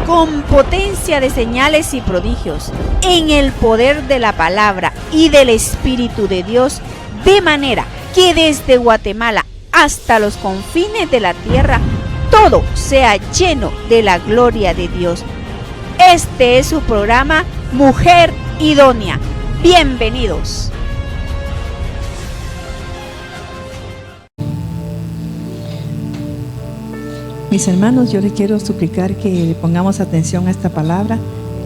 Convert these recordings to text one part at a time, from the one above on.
con potencia de señales y prodigios, en el poder de la palabra y del Espíritu de Dios, de manera que desde Guatemala hasta los confines de la tierra, todo sea lleno de la gloria de Dios. Este es su programa Mujer Idónea. Bienvenidos. Mis hermanos, yo les quiero suplicar que le pongamos atención a esta palabra,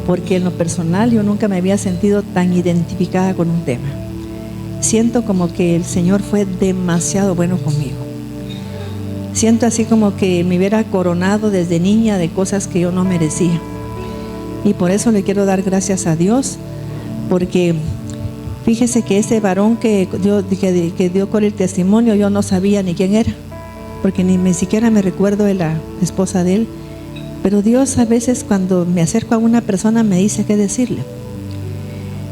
porque en lo personal yo nunca me había sentido tan identificada con un tema. Siento como que el Señor fue demasiado bueno conmigo. Siento así como que me hubiera coronado desde niña de cosas que yo no merecía. Y por eso le quiero dar gracias a Dios, porque fíjese que ese varón que dio con el testimonio, yo no sabía ni quién era, porque ni siquiera me recuerdo de la esposa de él. Pero Dios a veces cuando me acerco a una persona me dice qué decirle.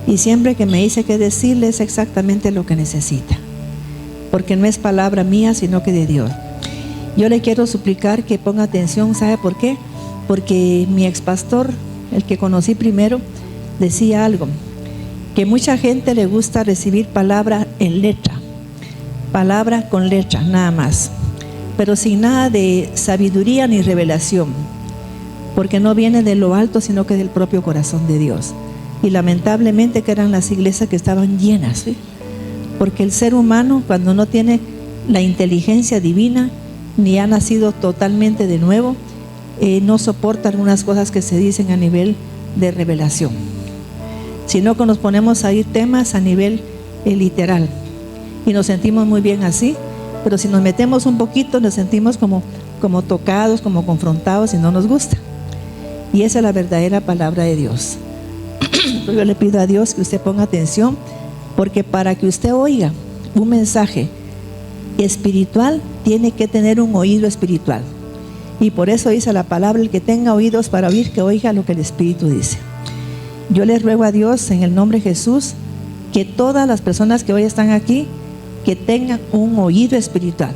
Y siempre que me dice qué decirle es exactamente lo que necesita, porque no es palabra mía, sino que de Dios. Yo le quiero suplicar que ponga atención. ¿Sabe por qué? Porque mi expastor, el que conocí primero, decía algo, que mucha gente le gusta recibir palabra en letra, palabra con letra, nada más, pero sin nada de sabiduría ni revelación, porque no viene de lo alto, sino que del propio corazón de Dios. Y lamentablemente que eran las iglesias que estaban llenas, ¿sí? Porque el ser humano, cuando no tiene la inteligencia divina, ni ha nacido totalmente de nuevo, no soporta algunas cosas que se dicen a nivel de revelación, sino que nos ponemos a ir temas a nivel literal, y nos sentimos muy bien así, pero si nos metemos un poquito nos sentimos como tocados, como confrontados, y no nos gusta. Y esa es la verdadera palabra de Dios. Yo le pido a Dios que usted ponga atención, porque para que usted oiga un mensaje espiritual tiene que tener un oído espiritual. Y por eso dice la palabra: el que tenga oídos para oír, que oiga lo que el Espíritu dice. Yo le ruego a Dios en el nombre de Jesús que todas las personas que hoy están aquí, que tengan un oído espiritual,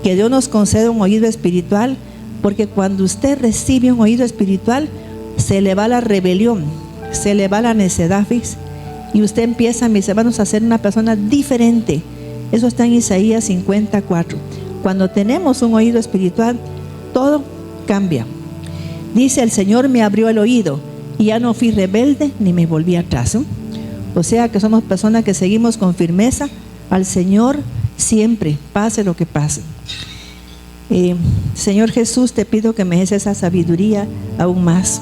que Dios nos conceda un oído espiritual, porque cuando usted recibe un oído espiritual, se le va la rebelión, se le va la necedad, y usted empieza, mis hermanos, a ser una persona diferente. Eso está en Isaías 54. Cuando tenemos un oído espiritual, todo cambia. Dice: el Señor me abrió el oído y ya no fui rebelde ni me volví atrás. O sea que somos personas que seguimos con firmeza al Señor siempre, pase lo que pase. Señor Jesús, te pido que me des esa sabiduría aún más,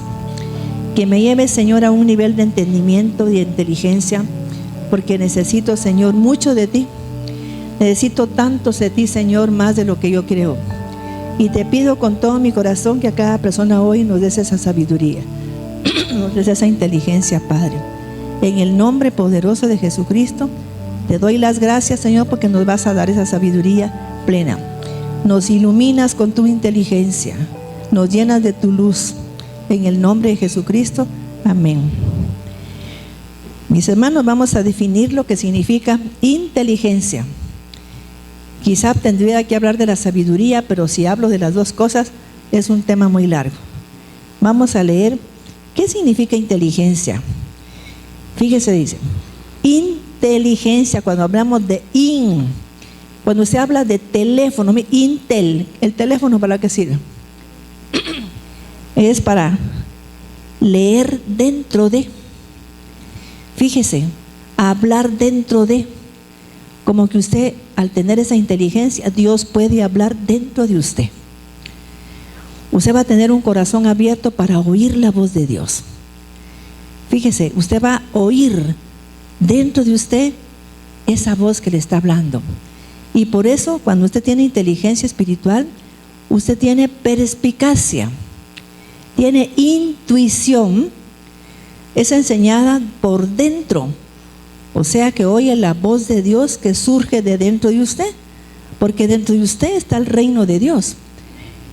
que me lleves, Señor, a un nivel de entendimiento y de inteligencia, porque necesito, Señor, mucho de ti. Necesito tanto de ti, Señor, más de lo que yo creo. Y te pido con todo mi corazón que a cada persona hoy nos des esa sabiduría, nos des esa inteligencia, Padre. En el nombre poderoso de Jesucristo, te doy las gracias, Señor, porque nos vas a dar esa sabiduría plena. Nos iluminas con tu inteligencia, nos llenas de tu luz. En el nombre de Jesucristo, amén. Mis hermanos, vamos a definir lo que significa inteligencia. Quizá tendría que hablar de la sabiduría, pero si hablo de las dos cosas es un tema muy largo. Vamos a leer qué significa inteligencia. Fíjese, dice: inteligencia, cuando hablamos de cuando se habla de teléfono, Intel, el teléfono, ¿para qué sirve? Es para leer dentro de. Fíjese, hablar dentro de. Como que usted, al tener esa inteligencia, Dios puede hablar dentro de usted. Usted va a tener un corazón abierto para oír la voz de Dios. Fíjese, usted va a oír dentro de usted esa voz que le está hablando. Y por eso, cuando usted tiene inteligencia espiritual, usted tiene perspicacia, tiene intuición, es enseñada por dentro. O sea que oye la voz de Dios que surge de dentro de usted, porque dentro de usted está el reino de Dios.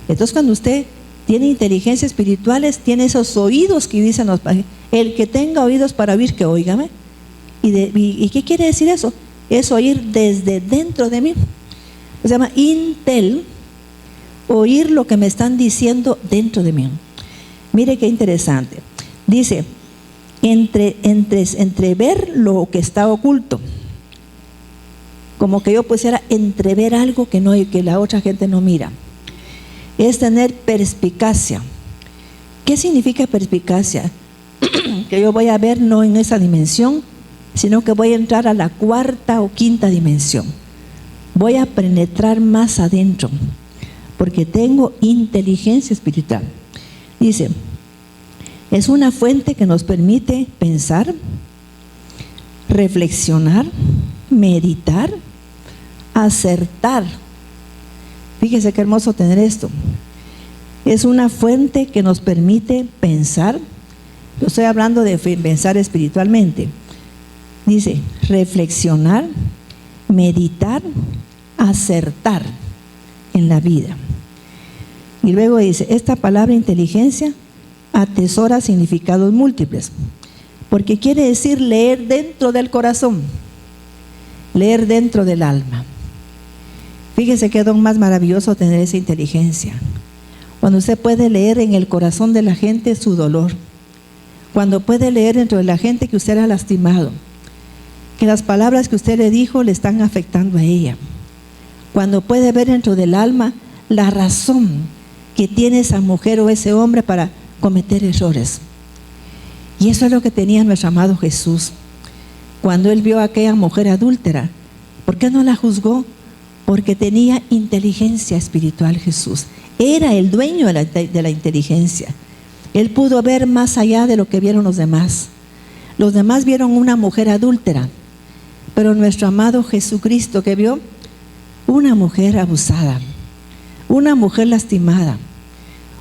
Entonces, cuando usted tiene inteligencia espirituales, tiene esos oídos que dicen los padres: el que tenga oídos para oír, que óigame. ¿Y qué quiere decir eso? Es oír desde dentro de mí. Se llama intel, oír lo que me están diciendo dentro de mí. Mire qué interesante. Dice, entrever lo que está oculto. Como que yo pusiera entrever algo que la otra gente no mira. Es tener perspicacia. ¿Qué significa perspicacia? Que yo voy a ver no en esa dimensión, sino que voy a entrar a la cuarta o quinta dimensión. Voy a penetrar más adentro, porque tengo inteligencia espiritual. Dice, es una fuente que nos permite pensar, reflexionar, meditar, acertar. Fíjese qué hermoso tener esto. Es una fuente que nos permite pensar. Yo estoy hablando de pensar espiritualmente. Dice, reflexionar, meditar, acertar en la vida. Y luego dice, esta palabra inteligencia atesora significados múltiples, porque quiere decir leer dentro del corazón, leer dentro del alma. Fíjese qué don más maravilloso tener esa inteligencia. Cuando usted puede leer en el corazón de la gente su dolor, cuando puede leer dentro de la gente que usted ha lastimado, que las palabras que usted le dijo le están afectando a ella, cuando puede ver dentro del alma la razón que tiene esa mujer o ese hombre para cometer errores. Y eso es lo que tenía nuestro amado Jesús. Cuando Él vio a aquella mujer adúltera, ¿por qué no la juzgó? Porque tenía inteligencia espiritual Jesús. Era el dueño de la inteligencia. Él pudo ver más allá de lo que vieron los demás. Los demás vieron una mujer adúltera, pero nuestro amado Jesucristo, que vio una mujer abusada, una mujer lastimada,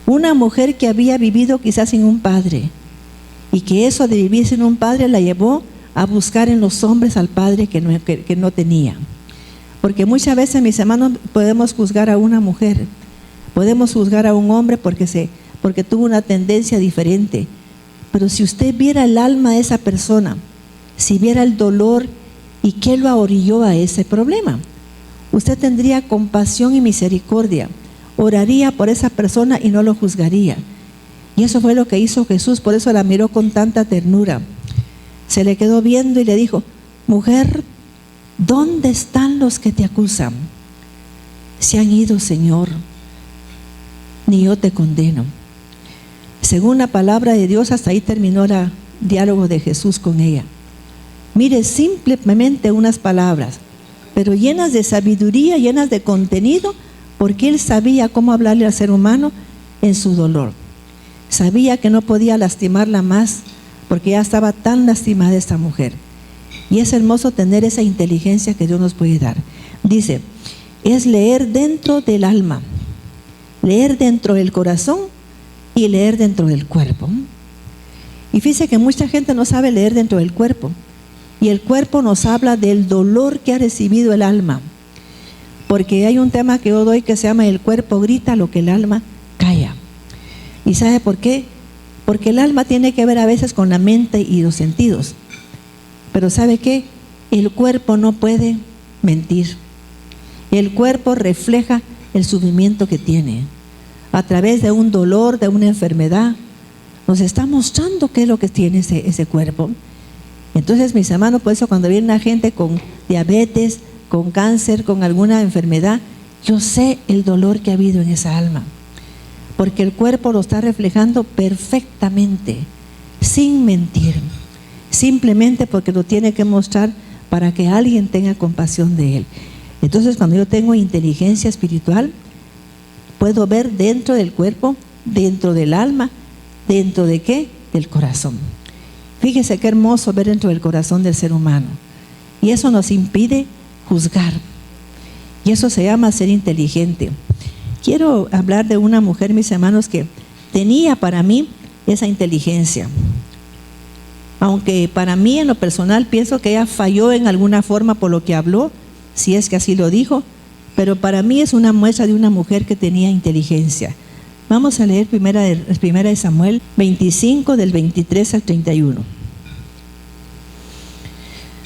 una mujer que había vivido quizás sin un padre, y que eso de vivir sin un padre la llevó a buscar en los hombres al padre que no tenía. Porque muchas veces, mis hermanos, podemos juzgar a una mujer, podemos juzgar a un hombre porque tuvo una tendencia diferente. Pero si usted viera el alma de esa persona, si viera el dolor y qué lo orilló a ese problema, usted tendría compasión y misericordia, oraría por esa persona y no lo juzgaría. Y eso fue lo que hizo Jesús, por eso la miró con tanta ternura. Se le quedó viendo y le dijo, mujer, ¿dónde están los que te acusan? Se han ido, Señor, ni yo te condeno. Según la palabra de Dios, hasta ahí terminó el diálogo de Jesús con ella. Mire, simplemente unas palabras, pero llenas de sabiduría, llenas de contenido, porque Él sabía cómo hablarle al ser humano en su dolor. Sabía que no podía lastimarla más, porque ya estaba tan lastimada esta mujer. Y es hermoso tener esa inteligencia que Dios nos puede dar. Dice, es leer dentro del alma, leer dentro del corazón y leer dentro del cuerpo. Y fíjese que mucha gente no sabe leer dentro del cuerpo. Y el cuerpo nos habla del dolor que ha recibido el alma. Porque hay un tema que yo doy que se llama el cuerpo grita lo que el alma calla. ¿Y sabe por qué? Porque el alma tiene que ver a veces con la mente y los sentidos. Pero ¿sabe qué? El cuerpo no puede mentir. El cuerpo refleja el sufrimiento que tiene. A través de un dolor, de una enfermedad, nos está mostrando qué es lo que tiene ese cuerpo. Entonces, mis hermanos, por eso cuando viene una gente con diabetes, con cáncer, con alguna enfermedad, yo sé el dolor que ha habido en esa alma. Porque el cuerpo lo está reflejando perfectamente, sin mentir. Simplemente porque lo tiene que mostrar para que alguien tenga compasión de él. Entonces, cuando yo tengo inteligencia espiritual, puedo ver dentro del cuerpo, dentro del alma, dentro de ¿qué? Del corazón. Fíjese qué hermoso ver dentro del corazón del ser humano. Y eso nos impide juzgar. Y eso se llama ser inteligente. Quiero hablar de una mujer, mis hermanos, que tenía para mí esa inteligencia. Aunque para mí en lo personal pienso que ella falló en alguna forma por lo que habló, si es que así lo dijo, pero para mí es una muestra de una mujer que tenía inteligencia. Vamos a leer primera de Samuel 25 del 23 al 31.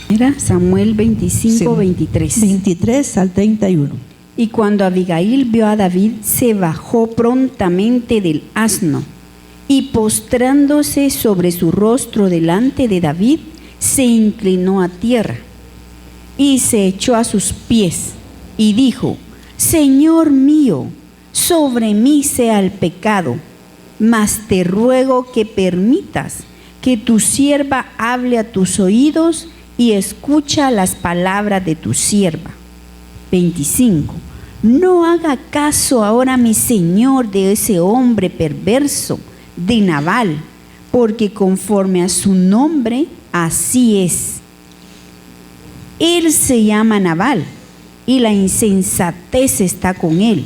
Era Samuel 25, sí, 23. 23 al 31. Y cuando Abigail vio a David, se bajó prontamente del asno Y postrándose sobre su rostro delante de David, se inclinó a tierra y se echó a sus pies y dijo: Señor mío, sobre mí sea el pecado, mas te ruego que permitas que tu sierva hable a tus oídos y escucha las palabras de tu sierva. 25. No haga caso ahora mi señor de ese hombre perverso, de Nabal, porque conforme a su nombre, así es. Él se llama Nabal, y la insensatez está con él.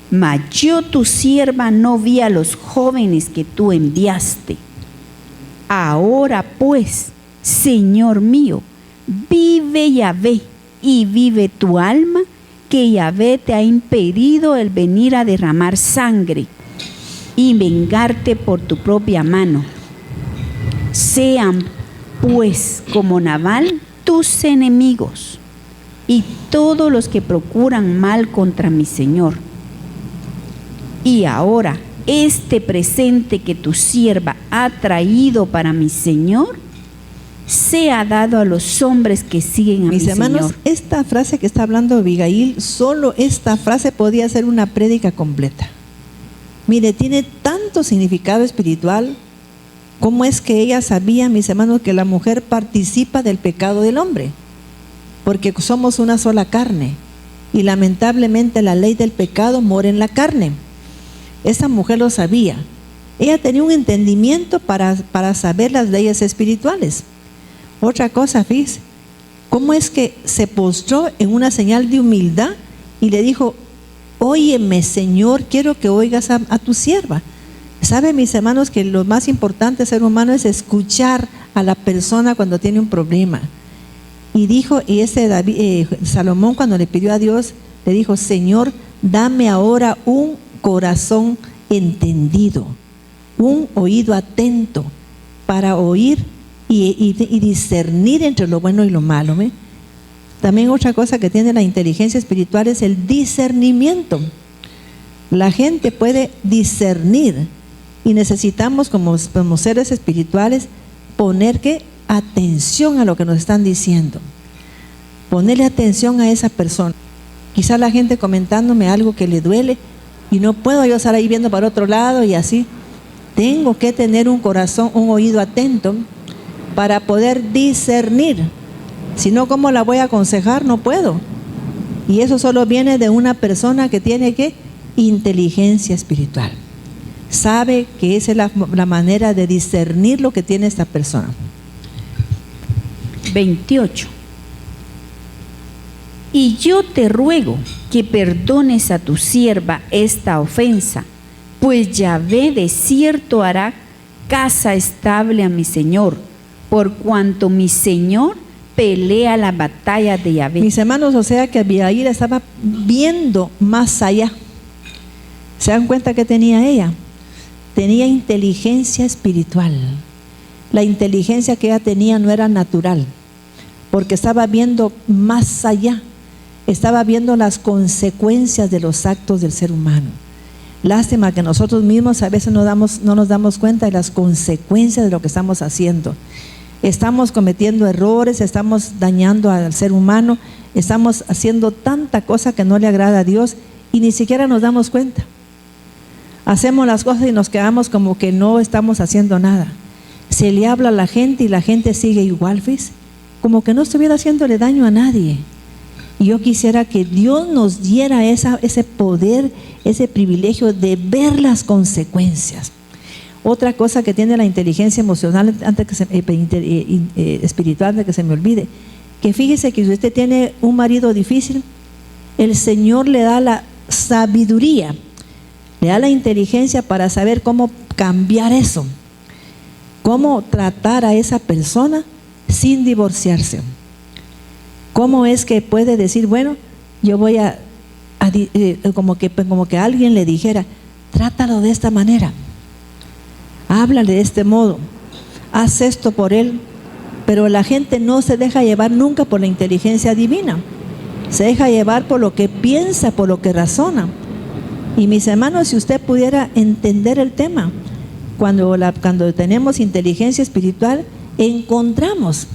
Mas yo, tu sierva, no vi a los jóvenes que tú enviaste. Ahora pues, Señor mío, vive Yahvé, y vive tu alma, que Yahvé te ha impedido el venir a derramar sangre y vengarte por tu propia mano. Sean pues como Nabal tus enemigos y todos los que procuran mal contra mi Señor. Y ahora, este presente que tu sierva ha traído para mi Señor, sea dado a los hombres que siguen a mi Señor. Mis hermanos, esta frase que está hablando Abigail, solo esta frase podía ser una prédica completa. Mire, tiene tanto significado espiritual. ¿Cómo es que ella sabía, mis hermanos, que la mujer participa del pecado del hombre? Porque somos una sola carne y lamentablemente la ley del pecado mora en la carne. Esa mujer lo sabía. Ella tenía un entendimiento para saber las leyes espirituales. Otra cosa, fíjese, ¿cómo es que se postró en una señal de humildad y le dijo: Óyeme, Señor, quiero que oigas a tu sierva? ¿Sabe, mis hermanos, que lo más importante ser humano es escuchar a la persona cuando tiene un problema? Y dijo, Salomón, cuando le pidió a Dios, le dijo: Señor, dame ahora un corazón entendido, un oído atento para oír y discernir entre lo bueno y lo malo. ¿ve? También otra cosa que tiene la inteligencia espiritual es el discernimiento. La gente puede discernir y necesitamos como seres espirituales poner atención a lo que nos están diciendo, ponerle atención a esa persona. Quizá la gente comentándome algo que le duele y no puedo yo estar ahí viendo para otro lado y así. Tengo que tener un corazón, un oído atento para poder discernir. Si no, ¿cómo la voy a aconsejar? No puedo. Y eso solo viene de una persona que tiene inteligencia espiritual. Sabe que esa es la manera de discernir lo que tiene esta persona. 28. Y yo te ruego que perdones a tu sierva esta ofensa, pues Yahvé de cierto hará casa estable a mi Señor, por cuanto mi Señor pelea la batalla de Yahvé. Mis hermanos, o sea que Abigail estaba viendo más allá. ¿Se dan cuenta que tenía ella? Tenía inteligencia espiritual. La inteligencia que ella tenía no era natural, porque estaba viendo más allá. Estaba viendo las consecuencias de los actos del ser humano. Lástima que nosotros mismos a veces no nos damos cuenta de las consecuencias de lo que estamos haciendo. Estamos cometiendo errores, estamos dañando al ser humano, estamos haciendo tanta cosa que no le agrada a Dios y ni siquiera nos damos cuenta. Hacemos las cosas y nos quedamos como que no estamos haciendo nada. Se le habla a la gente y la gente sigue igual, ¿ves? Como que no estuviera haciéndole daño a nadie. Y yo quisiera que Dios nos diera ese poder, ese privilegio de ver las consecuencias. Otra cosa que tiene la inteligencia emocional, espiritual, antes que se me olvide, que fíjese que si usted tiene un marido difícil, el Señor le da la sabiduría, le da la inteligencia para saber cómo cambiar eso, cómo tratar a esa persona sin divorciarse. ¿Cómo es que puede decir, bueno, yo voy como que alguien le dijera, trátalo de esta manera, háblale de este modo, haz esto por él? Pero la gente no se deja llevar nunca por la inteligencia divina, se deja llevar por lo que piensa, por lo que razona. Y mis hermanos, si usted pudiera entender el tema, Cuando tenemos inteligencia espiritual, encontramos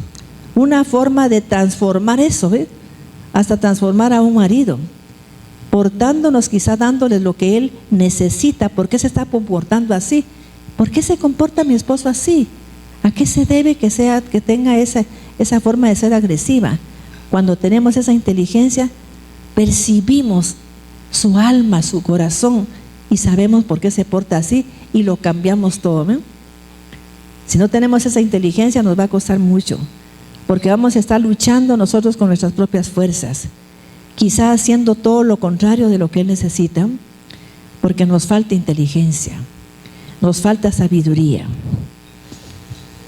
una forma de transformar eso, ¿ves? Hasta transformar a un marido, portándonos, quizá dándoles lo que él necesita. ¿Por qué se está comportando así? ¿Por qué se comporta mi esposo así? ¿A qué se debe que tenga esa forma de ser agresiva? Cuando tenemos esa inteligencia, percibimos su alma, su corazón, y sabemos por qué se porta así y lo cambiamos todo, ¿ven? Si no tenemos esa inteligencia, nos va a costar mucho, porque vamos a estar luchando nosotros con nuestras propias fuerzas, quizá haciendo todo lo contrario de lo que él necesita, porque nos falta inteligencia, nos falta sabiduría.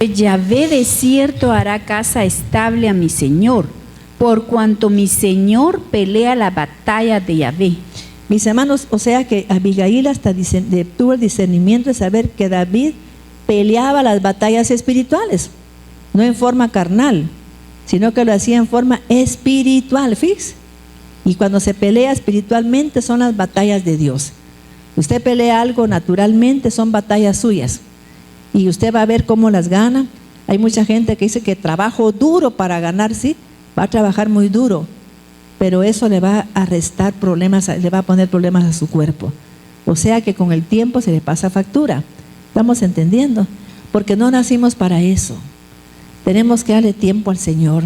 Yahvé de cierto hará casa estable a mi Señor, por cuanto mi Señor pelea la batalla de Yahvé. Mis hermanos, o sea que Abigail hasta tuvo el discernimiento de saber que David peleaba las batallas espirituales, no en forma carnal, sino que lo hacía en forma espiritual, fíjese. Y cuando se pelea espiritualmente son las batallas de Dios. Usted pelea algo naturalmente, son batallas suyas, y usted va a ver cómo las gana. Hay mucha gente que dice que trabajo duro para ganar, sí, va a trabajar muy duro, pero eso le va a restar problemas, le va a poner problemas a su cuerpo. O sea que con el tiempo se le pasa factura. ¿Estamos entendiendo? Porque no nacimos para eso. Tenemos que darle tiempo al Señor.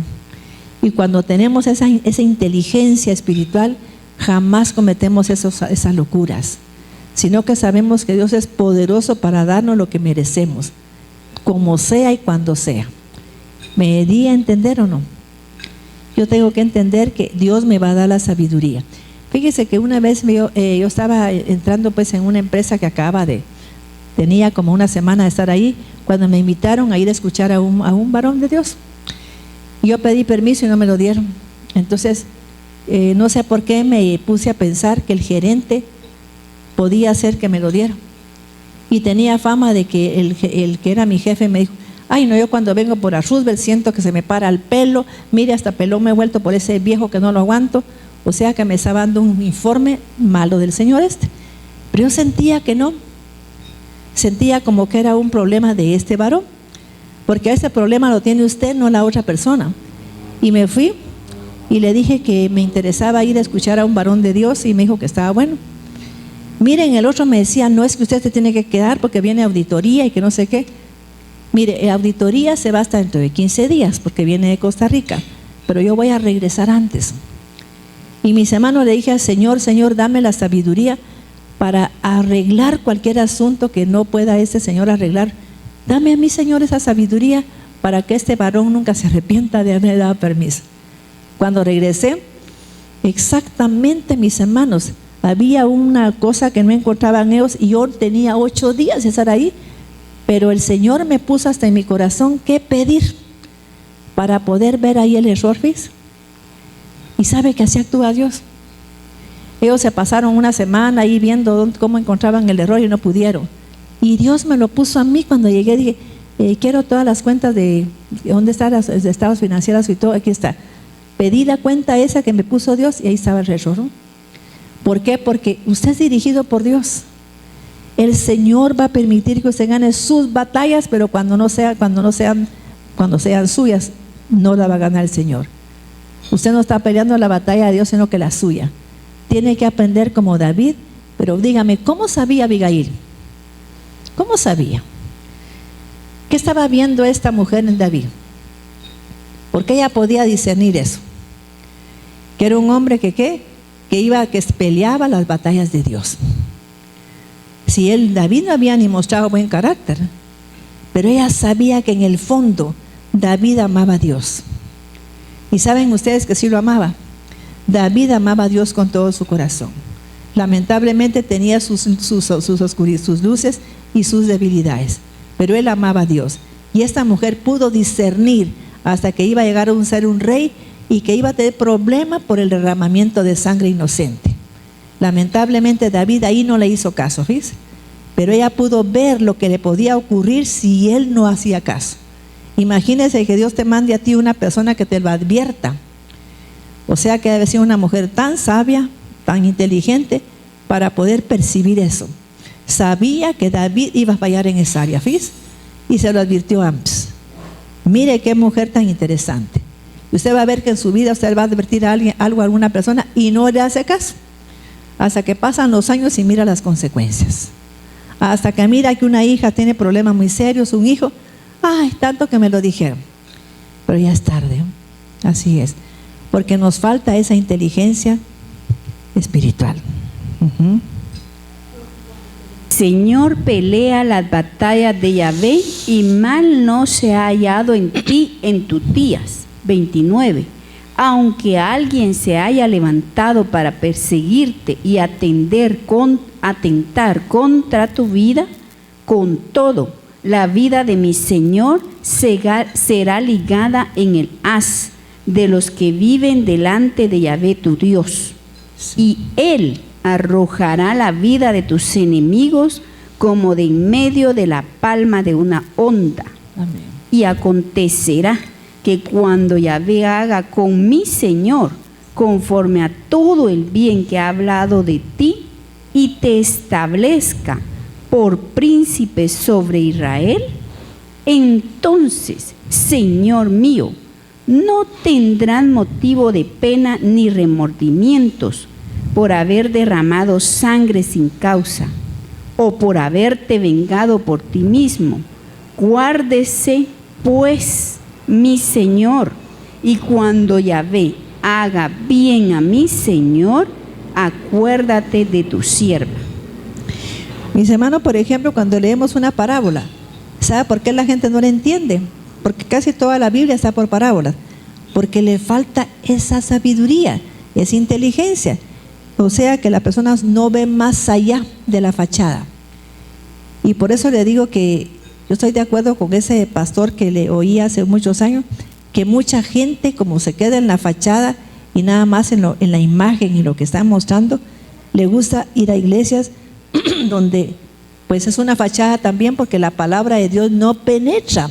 Y cuando tenemos esa inteligencia espiritual, jamás cometemos esas locuras, sino que sabemos que Dios es poderoso para darnos lo que merecemos, como sea y cuando sea. ¿Me di a entender o no? Yo tengo que entender que Dios me va a dar la sabiduría. Fíjese que una vez yo estaba entrando pues en una empresa que tenía como una semana de estar ahí, cuando me invitaron a ir a escuchar a un varón de Dios. Yo pedí permiso y no me lo dieron. Entonces, no sé por qué me puse a pensar que el gerente podía hacer que me lo diera. Y tenía fama de que el que era mi jefe me dijo: ay no, yo cuando vengo por a Roosevelt siento que se me para el pelo, mire, hasta pelón me he vuelto por ese viejo que no lo aguanto. O sea que me estaba dando un informe malo del señor este. Pero yo sentía que no, sentía como que era un problema de este varón, porque ese problema lo tiene usted, no la otra persona. Y me fui y le dije que me interesaba ir a escuchar a un varón de Dios, y me dijo que estaba bueno. Miren, el otro me decía: no, es que usted se tiene que quedar porque viene auditoría y que no sé qué. Mire, auditoría se va hasta dentro de 15 días porque viene de Costa Rica, pero yo voy a regresar antes. Y mis hermanos, le dije al Señor: Señor, dame la sabiduría para arreglar cualquier asunto que no pueda este señor arreglar. Dame a mí, Señor, esa sabiduría para que este varón nunca se arrepienta de haberme dado permiso. Cuando regresé, exactamente, mis hermanos, había una cosa que no encontraban ellos y yo tenía 8 días de estar ahí, pero el Señor me puso hasta en mi corazón qué pedir para poder ver ahí el error, ¿ves? Y sabe que así actúa Dios. Ellos se pasaron una semana ahí viendo cómo encontraban el error y no pudieron. Y Dios me lo puso a mí cuando llegué. Dije: quiero todas las cuentas de dónde están las de estados financieros y todo. Aquí está. Pedí la cuenta esa que me puso Dios y ahí estaba el error, ¿no? ¿Por qué? Porque usted es dirigido por Dios. El Señor va a permitir que usted gane sus batallas, pero cuando sean suyas, no la va a ganar el Señor. Usted no está peleando la batalla de Dios, sino que la suya. Tiene que aprender como David. Pero dígame, ¿cómo sabía Abigail? ¿Cómo sabía? ¿Qué estaba viendo esta mujer en David? Porque ella podía discernir eso. Que era un hombre que peleaba las batallas de Dios. Si David no había ni mostrado buen carácter, pero ella sabía que en el fondo David amaba a Dios. Y saben ustedes que sí lo amaba. David amaba a Dios con todo su corazón. Lamentablemente tenía sus luces y sus debilidades, pero él amaba a Dios. Y esta mujer pudo discernir hasta que iba a llegar a ser un rey y que iba a tener problema por el derramamiento de sangre inocente. Lamentablemente David ahí no le hizo caso, ¿ves? Pero ella pudo ver lo que le podía ocurrir si él no hacía caso. Imagínese que Dios te mande a ti una persona que te lo advierta. O sea que debe ser una mujer tan sabia, tan inteligente, para poder percibir eso. sabía que David iba a fallar en esa área, ¿fíjese? Y se lo advirtió antes. Mire qué mujer tan interesante. Usted va a ver que en su vida usted va a advertir a alguien, algo a alguna persona y no le hace caso. Hasta que pasan los años y mira las consecuencias. Hasta que mira que una hija tiene problemas muy serios, un hijo, ay, tanto que me lo dijeron. Pero ya es tarde, ¿no? Así es. Porque nos falta esa inteligencia espiritual. Señor, pelea las batallas de Yahvé y mal no se ha hallado en ti en tus días. 29. Aunque alguien se haya levantado para perseguirte y atentar contra tu vida, con todo, la vida de mi Señor será ligada en el haz de los que viven delante de Yahvé tu Dios. Y Él arrojará la vida de tus enemigos como de en medio de la palma de una onda. Amén. Y acontecerá que cuando Yahvé haga con mi Señor, conforme a todo el bien que ha hablado de ti, y te establezca por príncipe sobre Israel, entonces, Señor mío, no tendrán motivo de pena ni remordimientos por haber derramado sangre sin causa, o por haberte vengado por ti mismo. Guárdese, pues, mi Señor, y cuando Yahvé haga bien a mi Señor, acuérdate de tu sierva. Mis hermanos, por ejemplo, cuando leemos una parábola, ¿sabe por qué la gente no la entiende? Porque casi toda la Biblia está por parábolas. Porque le falta esa sabiduría, esa inteligencia. O sea que las personas no ven más allá de la fachada. Y por eso le digo que yo estoy de acuerdo con ese pastor que le oí hace muchos años, que mucha gente como se queda en la fachada y nada más en la imagen y lo que están mostrando, le gusta ir a iglesias donde pues es una fachada también, porque la palabra de Dios no penetra,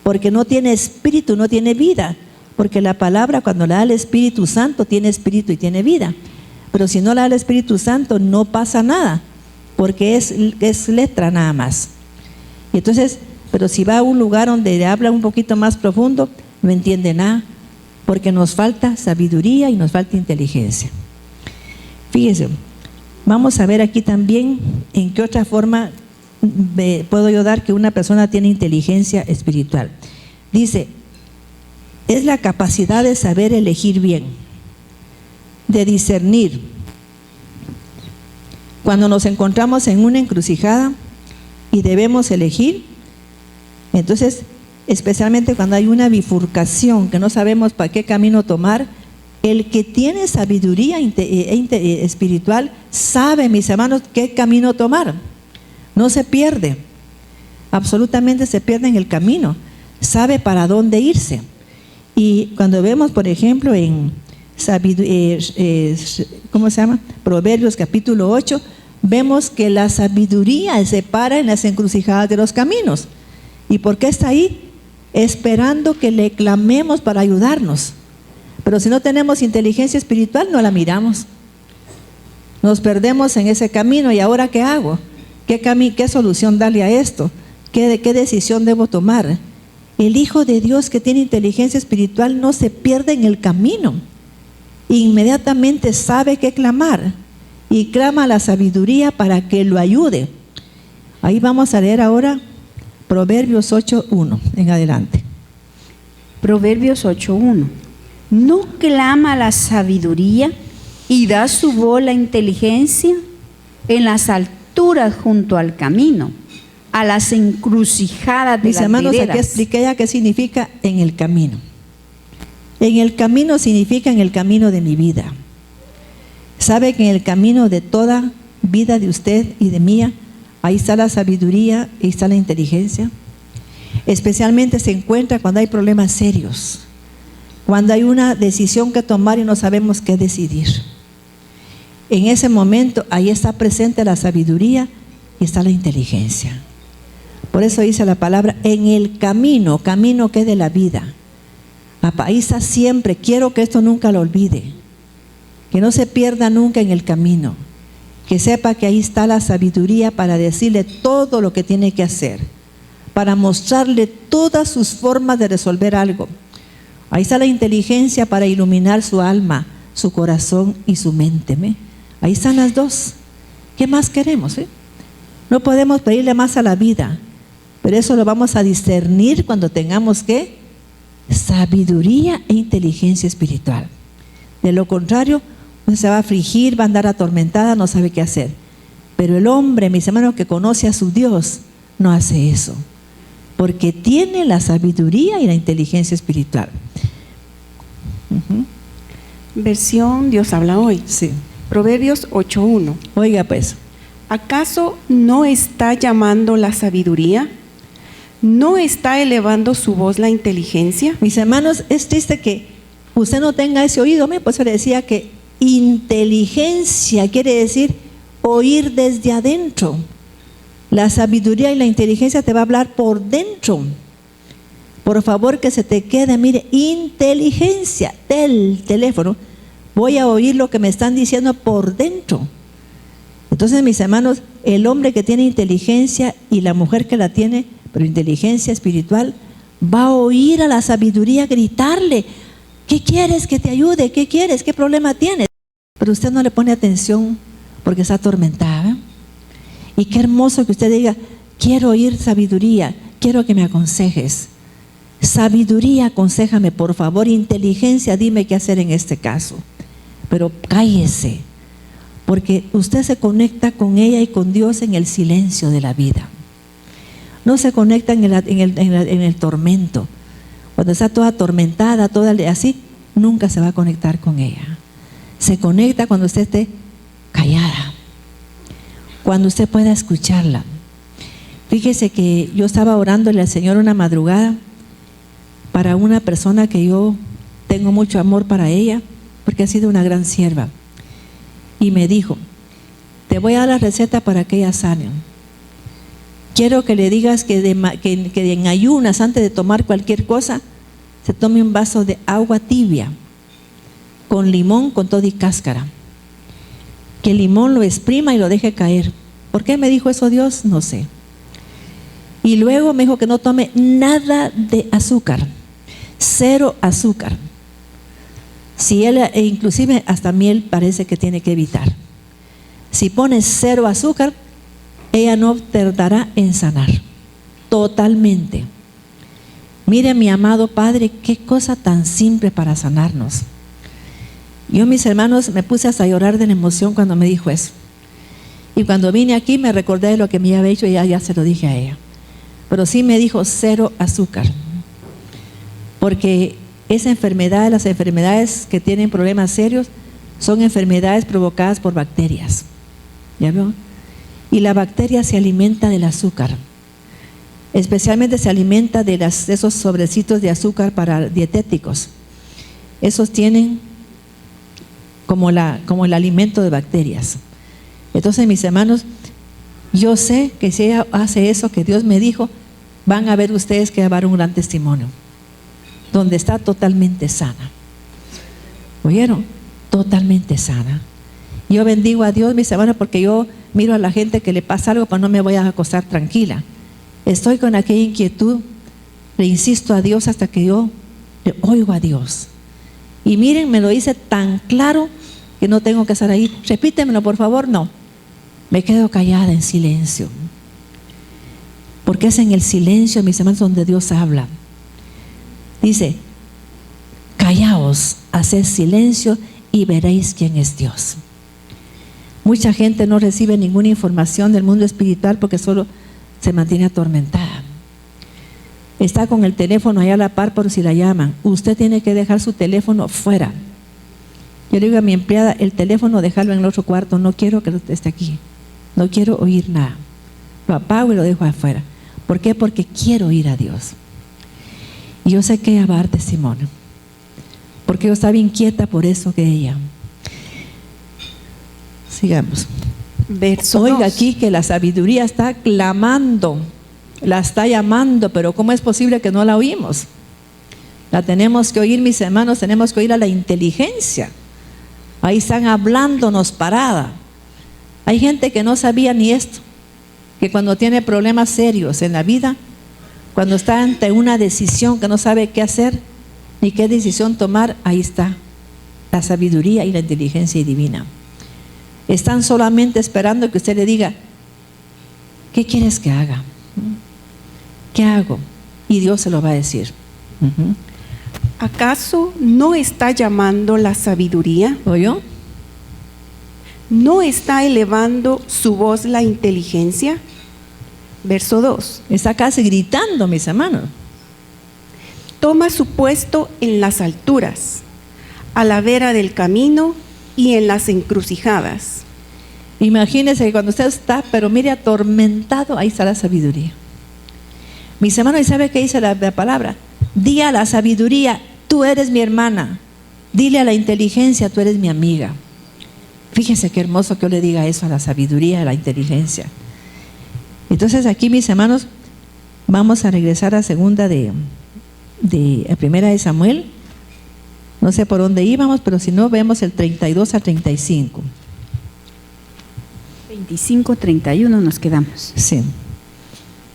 porque no tiene espíritu, no tiene vida, porque la palabra cuando la da el Espíritu Santo tiene espíritu y tiene vida, pero si no la da el Espíritu Santo no pasa nada, porque es letra nada más. Y entonces, pero si va a un lugar donde habla un poquito más profundo, no entiende nada, porque nos falta sabiduría y nos falta inteligencia. Fíjese, vamos a ver aquí también en qué otra forma puedo yo dar que una persona tiene inteligencia espiritual. Dice, es la capacidad de saber elegir bien, de discernir. Cuando nos encontramos en una encrucijada y debemos elegir, entonces, especialmente cuando hay una bifurcación que no sabemos para qué camino tomar, el que tiene sabiduría espiritual sabe, mis hermanos, qué camino tomar. No se pierde, absolutamente se pierde en el camino, sabe para dónde irse. Y cuando vemos, por ejemplo, en Proverbios capítulo 8, vemos que la sabiduría se para en las encrucijadas de los caminos. ¿Y por qué está ahí? Esperando que le clamemos para ayudarnos. Pero si no tenemos inteligencia espiritual, no la miramos. Nos perdemos en ese camino. ¿Y ahora qué hago? ¿Qué solución darle a esto? ¿Qué decisión debo tomar? El Hijo de Dios que tiene inteligencia espiritual no se pierde en el camino. Inmediatamente sabe qué clamar y clama a la sabiduría para que lo ayude. Ahí vamos a leer ahora Proverbios 8:1 en adelante. Proverbios 8:1. ¿No clama la sabiduría y da su voz la inteligencia? En las alturas junto al camino, a las encrucijadas de mis las hermanos, veredas. aquí expliqué ya qué significa en el camino. En el camino significa en el camino de mi vida. ¿Sabe que en el camino de toda vida de usted y de mía, ahí está la sabiduría, ahí está la inteligencia? Especialmente se encuentra cuando hay problemas serios, cuando hay una decisión que tomar y no sabemos qué decidir. En ese momento, ahí está presente la sabiduría y está la inteligencia. Por eso dice la palabra, en el camino que es de la vida. Ahí está siempre. Quiero que esto nunca lo olvide, que no se pierda nunca en el camino, que sepa que ahí está la sabiduría para decirle todo lo que tiene que hacer, para mostrarle todas sus formas de resolver algo. Ahí está la inteligencia para iluminar su alma, su corazón y su mente. ¿ve? Ahí están las dos. ¿Qué más queremos? No podemos pedirle más a la vida, pero eso lo vamos a discernir cuando tengamos ¿qué? Sabiduría e inteligencia espiritual. De lo contrario, se va a afligir, va a andar atormentada, no sabe qué hacer. Pero el hombre, mis hermanos, que conoce a su Dios, no hace eso, porque tiene la sabiduría y la inteligencia espiritual. Versión Dios habla hoy. Sí. Proverbios 8:1. Oiga pues, ¿Acaso no está llamando la sabiduría? ¿No está elevando su voz la inteligencia? mis hermanos, es triste que usted no tenga ese oído. Por eso le decía que inteligencia quiere decir oír desde adentro. La sabiduría y la inteligencia te va a hablar por dentro. Por favor, que se te quede, mire, inteligencia del teléfono. Voy a oír lo que me están diciendo por dentro. Entonces, mis hermanos, el hombre que tiene inteligencia y la mujer que la tiene, pero inteligencia espiritual, va a oír a la sabiduría gritarle: ¿qué quieres que te ayude? ¿Qué quieres? ¿Qué problema tienes? Pero usted no le pone atención porque está atormentada. Y qué hermoso que usted diga: quiero oír sabiduría, quiero que me aconsejes. Sabiduría, aconséjame, por favor. Inteligencia, dime qué hacer en este caso. Pero cállese, porque usted se conecta con ella y con Dios en el silencio de la vida. No se conecta en el tormento. Cuando está toda atormentada, toda así, nunca se va a conectar con ella. Se conecta cuando usted esté callada, cuando usted pueda escucharla. Fíjese que yo estaba orándole al Señor una madrugada para una persona que yo tengo mucho amor para ella, porque ha sido una gran sierva. Y me dijo: te voy a dar la receta para que ella sane. Quiero que le digas que en ayunas, antes de tomar cualquier cosa, se tome un vaso de agua tibia, con limón, con todo y cáscara. Que el limón lo exprima y lo deje caer. ¿Por qué me dijo eso Dios? No sé. Y luego me dijo que no tome nada de azúcar, 0 azúcar. Si él, inclusive hasta miel parece que tiene que evitar. Si pones 0 azúcar, ella no tardará en sanar totalmente. Mire, mi amado Padre, qué cosa tan simple para sanarnos. Yo, mis hermanos, me puse hasta a llorar de la emoción cuando me dijo eso. Y cuando vine aquí me recordé de lo que me había dicho y ya se lo dije a ella. Pero sí me dijo 0 azúcar. Porque esa enfermedad, las enfermedades que tienen problemas serios, son enfermedades provocadas por bacterias. ¿Ya vio? Y la bacteria se alimenta del azúcar. Especialmente se alimenta de esos sobrecitos de azúcar para dietéticos. Esos tienen como el alimento de bacterias. Entonces, mis hermanos, yo sé que si ella hace eso que Dios me dijo, van a ver ustedes que va a dar un gran testimonio, donde está totalmente sana. ¿Oyeron? Totalmente sana. Yo bendigo a Dios, mis hermanos, porque yo miro a la gente que le pasa algo, pues no me voy a acostar tranquila. Estoy con aquella inquietud, le insisto a Dios hasta que yo le oigo a Dios. Y miren, me lo dice tan claro que no tengo que estar ahí. Repítemelo, por favor. No, me quedo callada en silencio. Porque es en el silencio, mis hermanos, donde Dios habla. Dice: callaos, haced silencio y veréis quién es Dios. Mucha gente no recibe ninguna información del mundo espiritual porque solo se mantiene atormentada. Está con el teléfono allá a la par por si la llaman. Usted tiene que dejar su teléfono fuera. Yo le digo a mi empleada: el teléfono déjalo en el otro cuarto, no quiero que esté aquí, no quiero oír nada. Lo apago y lo dejo afuera. ¿Por qué? Porque quiero oír a Dios. Y yo sé que ella va a dar testimonio, porque yo estaba inquieta por eso que ella. Sigamos. Verso Oiga 2. aquí que la sabiduría está clamando, la está llamando, pero ¿cómo es posible que no la oímos? La tenemos que oír, mis hermanos, tenemos que oír a la inteligencia. Ahí están hablándonos parada. Hay gente que no sabía ni esto, que cuando tiene problemas serios en la vida, cuando está ante una decisión que no sabe qué hacer ni qué decisión tomar, ahí está la sabiduría y la inteligencia divina. Están solamente esperando que usted le diga, ¿qué quieres que haga? ¿Qué hago? Y Dios se lo va a decir. ¿Acaso no está llamando la sabiduría? ¿Oyó? ¿No está elevando su voz la inteligencia? Verso 2. Está casi gritando, mis hermanos. Toma su puesto en las alturas, a la vera del camino y en las encrucijadas. Imagínese que cuando usted está, pero mire, atormentado, ahí está la sabiduría. Mis hermanos, ¿y sabe qué dice la palabra? Di a la sabiduría, tú eres mi hermana. Dile a la inteligencia, tú eres mi amiga. Fíjese qué hermoso que yo le diga eso a la sabiduría, a la inteligencia. Entonces aquí, mis hermanos, vamos a regresar a primera de Samuel. No sé por dónde íbamos, pero si no, vemos el 32 a 35. 25, 31 nos quedamos. Sí.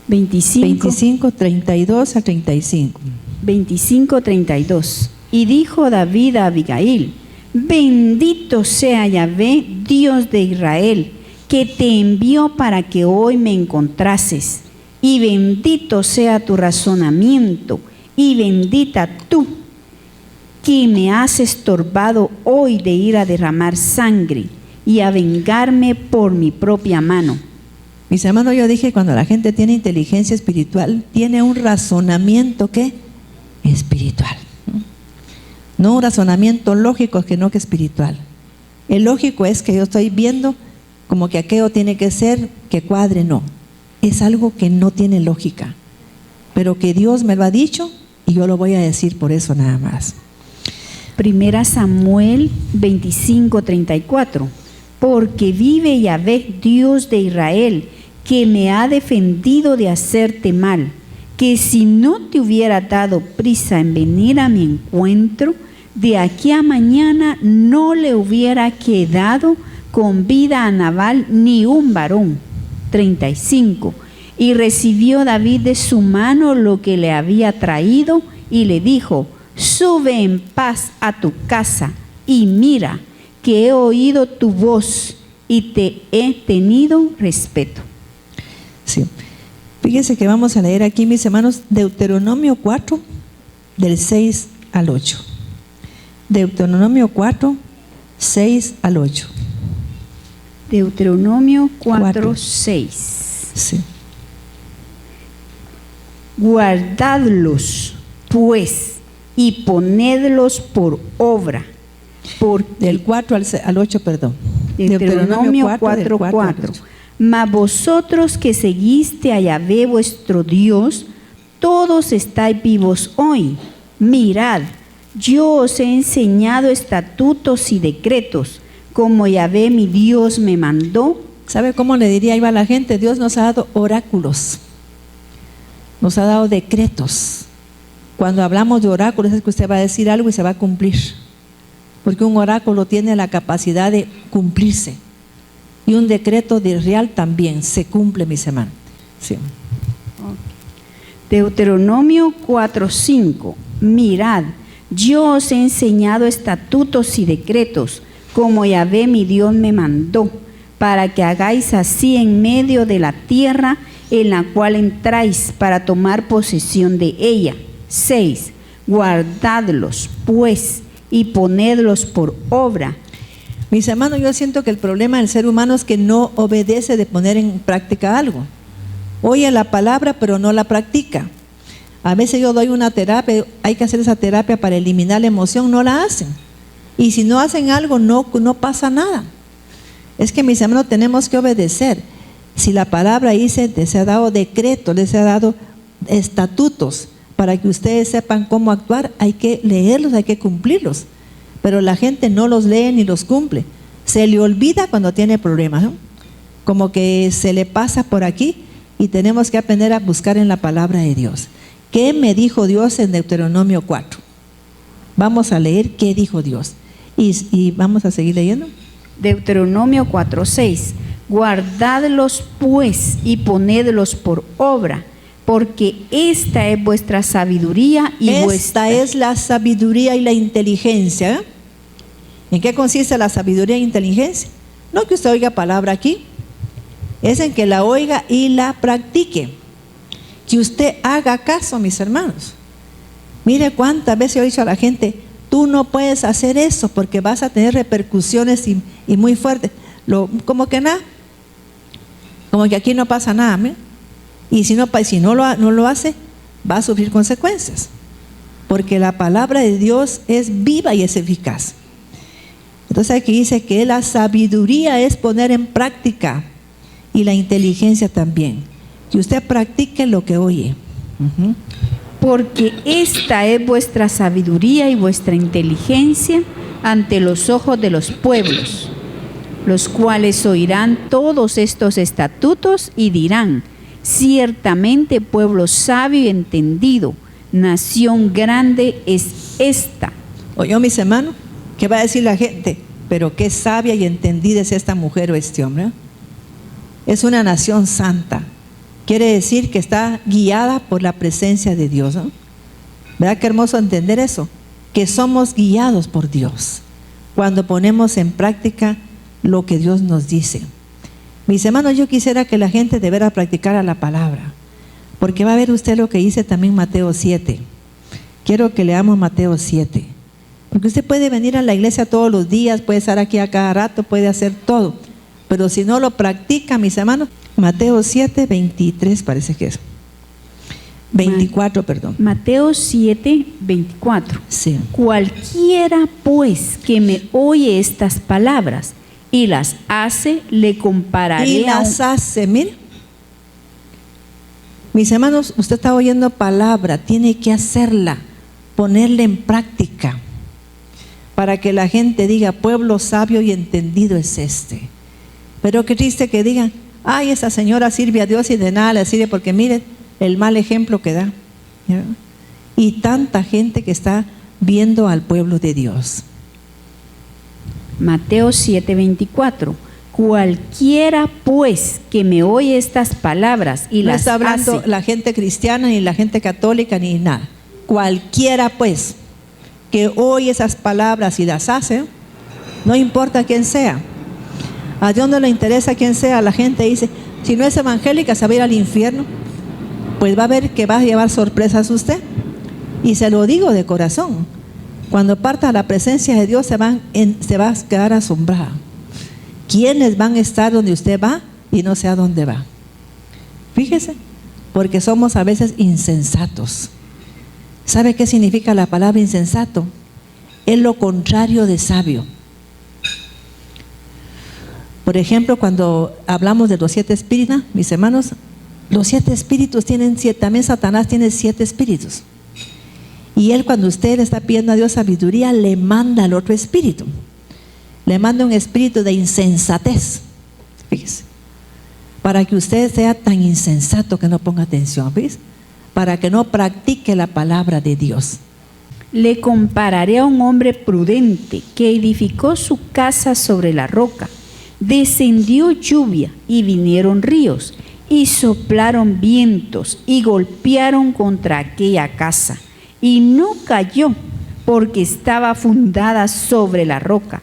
25, 32 a 35. 25, 32. Y dijo David a Abigail: bendito sea Yahvé, Dios de Israel, que te envió para que hoy me encontrases. Y bendito sea tu razonamiento, y bendita tú, que me has estorbado hoy de ir a derramar sangre y a vengarme por mi propia mano. Mis hermanos, yo dije, cuando la gente tiene inteligencia espiritual, tiene un razonamiento que espiritual. No un razonamiento lógico, sino que espiritual. El lógico es que yo estoy viendo como que aquello tiene que ser, que cuadre, no. Es algo que no tiene lógica, pero que Dios me lo ha dicho y yo lo voy a decir por eso nada más. Primera Samuel 25, 34. Porque vive Yahvé, Dios de Israel, que me ha defendido de hacerte mal, que si no te hubiera dado prisa en venir a mi encuentro, de aquí a mañana no le hubiera quedado con vida a Nabal ni un varón. 35. Y recibió David de su mano lo que le había traído y le dijo: sube en paz a tu casa y mira que he oído tu voz y te he tenido respeto. Sí. Fíjense que vamos a leer aquí, mis hermanos, Deuteronomio 4, del 6 al 8. Deuteronomio 4, 6 al 8. Deuteronomio 4, 6. Sí. Guardadlos, pues, y ponedlos por obra. Del 4 al 8, perdón. Deuteronomio 4, 4. Mas vosotros que seguiste a Yahvé vuestro Dios, todos estáis vivos hoy. Mirad, yo os he enseñado estatutos y decretos, como Yahvé mi Dios me mandó. ¿Sabe cómo le diría iba a la gente? Dios nos ha dado oráculos, nos ha dado decretos. Cuando hablamos de oráculos es que usted va a decir algo y se va a cumplir, porque un oráculo tiene la capacidad de cumplirse y un decreto de real también se cumple, mis hermanos. Sí. Deuteronomio 4:5. Mirad, yo os he enseñado estatutos y decretos, como Yahvé mi Dios me mandó, para que hagáis así en medio de la tierra en la cual entráis para tomar posesión de ella. 6. Guardadlos, pues, y ponedlos por obra. Mis hermanos, yo siento que el problema del ser humano es que no obedece de poner en práctica algo. Oye la palabra, pero no la practica. A veces yo doy una terapia, hay que hacer esa terapia para eliminar la emoción, no la hacen. Y si no hacen algo, no pasa nada. Es que, mis hermanos, tenemos que obedecer. Si la palabra dice, les ha dado decretos, les ha dado estatutos, para que ustedes sepan cómo actuar, hay que leerlos, hay que cumplirlos. Pero la gente no los lee ni los cumple. Se le olvida cuando tiene problemas, ¿no? Como que se le pasa por aquí y tenemos que aprender a buscar en la palabra de Dios. ¿Qué me dijo Dios en Deuteronomio 4? Vamos a leer qué dijo Dios. Y vamos a seguir leyendo. Deuteronomio 4:6. Guardadlos pues y ponedlos por obra, porque esta es vuestra sabiduría y Esta es la sabiduría y la inteligencia. ¿En qué consiste la sabiduría e inteligencia? No que usted oiga palabra aquí, es en que la oiga y la practique. Que usted haga caso, mis hermanos. Mire cuántas veces he dicho a la gente, tú no puedes hacer eso porque vas a tener repercusiones y muy fuertes. Como que nada, como que aquí no pasa nada, ¿me? Y si no lo hace, va a sufrir consecuencias. Porque la palabra de Dios es viva y es eficaz. Entonces aquí dice que la sabiduría es poner en práctica y la inteligencia también. Que usted practique lo que oye. Porque esta es vuestra sabiduría y vuestra inteligencia ante los ojos de los pueblos, los cuales oirán todos estos estatutos y dirán: ciertamente pueblo sabio y entendido, nación grande es esta. ¿Oyó, mis hermanos? ¿Qué va a decir la gente? Pero qué sabia y entendida es esta mujer o este hombre. Es una nación santa. Quiere decir que está guiada por la presencia de Dios, ¿no? ¿Verdad qué hermoso entender eso? Que somos guiados por Dios cuando ponemos en práctica lo que Dios nos dice. Mis hermanos, yo quisiera que la gente de veras practicara la palabra, porque va a ver usted lo que dice también Mateo 7. Quiero que leamos Mateo 7, porque usted puede venir a la iglesia todos los días, puede estar aquí a cada rato, puede hacer todo, pero si no lo practica, mis hermanos, Mateo 7, 23 parece que es. 24, perdón. Mateo 7, 24. Sí. Cualquiera pues que me oye estas palabras y las hace, le compararé Y las hace, mire. Mis hermanos, usted está oyendo palabra, tiene que hacerla, ponerla en práctica, para que la gente diga, pueblo sabio y entendido es este. Pero qué triste que digan, ay, esa señora sirve a Dios y de nada le sirve, porque miren el mal ejemplo que da. ¿Ya? Y tanta gente que está viendo al pueblo de Dios. Mateo 7, 24. Cualquiera pues que me oye estas palabras y No las está hablando hace. la gente cristiana, ni la gente católica, ni nada. Cualquiera pues que oye esas palabras y las hace, no importa quién sea. A Dios no le interesa quién sea. La gente dice, si no es evangélica se va a ir al infierno. Pues va a ver que va a llevar sorpresas usted. Y se lo digo de corazón. Cuando parta a la presencia de Dios se va a quedar asombrada. ¿Quiénes van a estar donde usted va y no sé a dónde va? Fíjese, porque somos a veces insensatos. ¿Sabe qué significa la palabra insensato? Es lo contrario de sabio. Por ejemplo, cuando hablamos de los 7 espíritus, mis hermanos, los 7 espíritus tienen 7, también Satanás tiene 7 espíritus. Y él, cuando usted le está pidiendo a Dios sabiduría, le manda al otro espíritu. Le manda un espíritu de insensatez. Fíjese. Para que usted sea tan insensato que no ponga atención, ¿ves? Para que no practique la palabra de Dios. Le compararé a un hombre prudente que edificó su casa sobre la roca. Descendió lluvia y vinieron ríos y soplaron vientos y golpearon contra aquella casa. Y no cayó porque estaba fundada sobre la roca.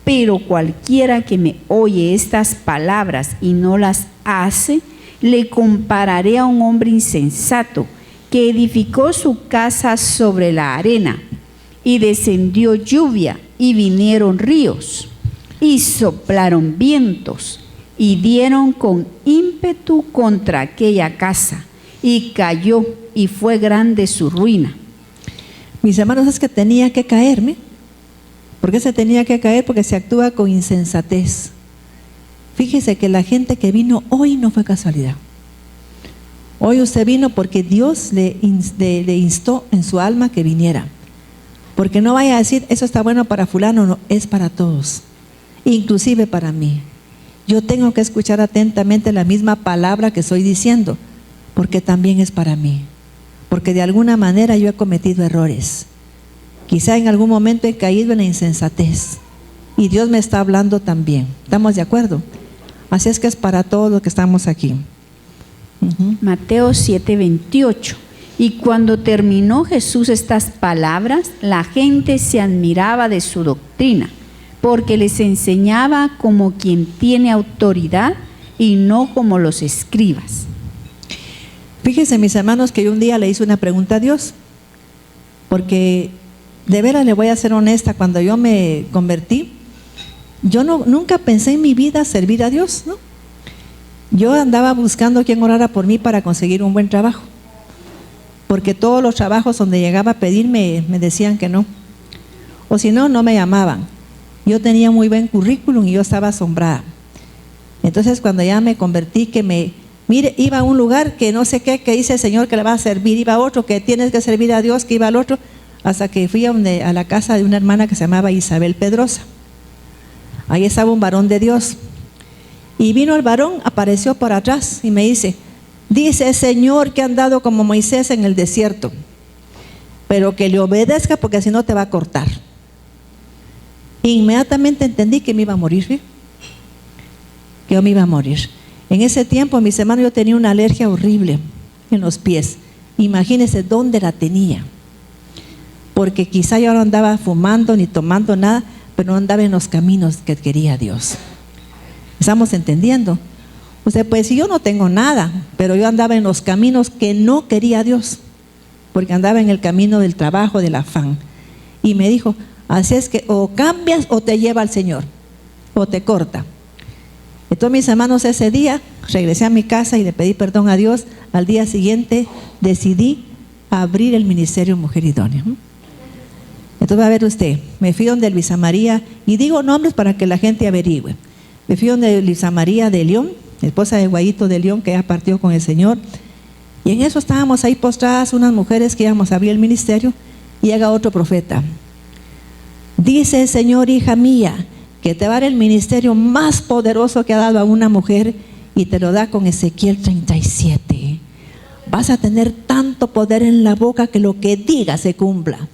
Pero cualquiera que me oye estas palabras y no las hace, le compararé a un hombre insensato que edificó su casa sobre la arena. Y descendió lluvia y vinieron ríos y soplaron vientos y dieron con ímpetu contra aquella casa y cayó y fue grande su ruina. Mis hermanos, es que tenía que caerme. ¿Por qué se tenía que caer? Porque se actúa con insensatez. Fíjese que la gente que vino hoy no fue casualidad. Hoy usted vino porque Dios le instó en su alma que viniera. Porque no vaya a decir, eso está bueno para fulano, no, es para todos. Inclusive para mí. Yo tengo que escuchar atentamente la misma palabra que estoy diciendo, porque también es para mí. Porque de alguna manera yo he cometido errores. Quizá en algún momento he caído en la insensatez. Y Dios me está hablando también. ¿Estamos de acuerdo? Así es que es para todos los que estamos aquí. Mateo 7:28. Y cuando terminó Jesús estas palabras, la gente se admiraba de su doctrina, porque les enseñaba como quien tiene autoridad y no como los escribas. Fíjense, mis hermanos, que yo un día le hice una pregunta a Dios, porque de veras le voy a ser honesta, cuando yo me convertí, yo nunca pensé en mi vida servir a Dios, ¿no? Yo andaba buscando quien orara por mí para conseguir un buen trabajo, porque todos los trabajos donde llegaba a pedirme me decían que no, o si no, no me llamaban. Yo tenía muy buen currículum y yo estaba asombrada. Entonces cuando ya me convertí, mire, iba a un lugar que no sé qué, que dice el Señor que le va a servir, iba a otro que tienes que servir a Dios, que iba al otro, hasta que fui a la casa de una hermana que se llamaba Isabel Pedrosa. Ahí estaba un varón de Dios. Y vino el varón, apareció por atrás y me dice el Señor que ha andado como Moisés en el desierto, pero que le obedezca porque si no te va a cortar. Inmediatamente entendí que me iba a morir, ¿sí? Que yo me iba a morir. En ese tiempo, mis hermanos, yo tenía una alergia horrible en los pies. Imagínense dónde la tenía, porque quizá yo no andaba fumando ni tomando nada, pero no andaba en los caminos que quería Dios. ¿Estamos entendiendo? Usted puede decir, yo no tengo nada, pero yo andaba en los caminos que no quería Dios, porque andaba en el camino del trabajo, del afán. Y me dijo, así es que o cambias o te lleva al Señor, o te corta. Entonces, mis hermanos, ese día regresé a mi casa y le pedí perdón a Dios. Al día siguiente decidí abrir el Ministerio Mujer Idónea. Entonces, va a ver usted, me fui donde Luisa María, y digo nombres para que la gente averigüe. Me fui donde Luisa María de León, esposa de Guayito de León, que ya partió con el Señor. Y en eso estábamos ahí postradas unas mujeres que íbamos a abrir el ministerio, y llega otro profeta. Dice el Señor, hija mía, que te va a dar el ministerio más poderoso que ha dado a una mujer, y te lo da con Ezequiel 37. Vas a tener tanto poder en la boca que lo que diga se cumpla.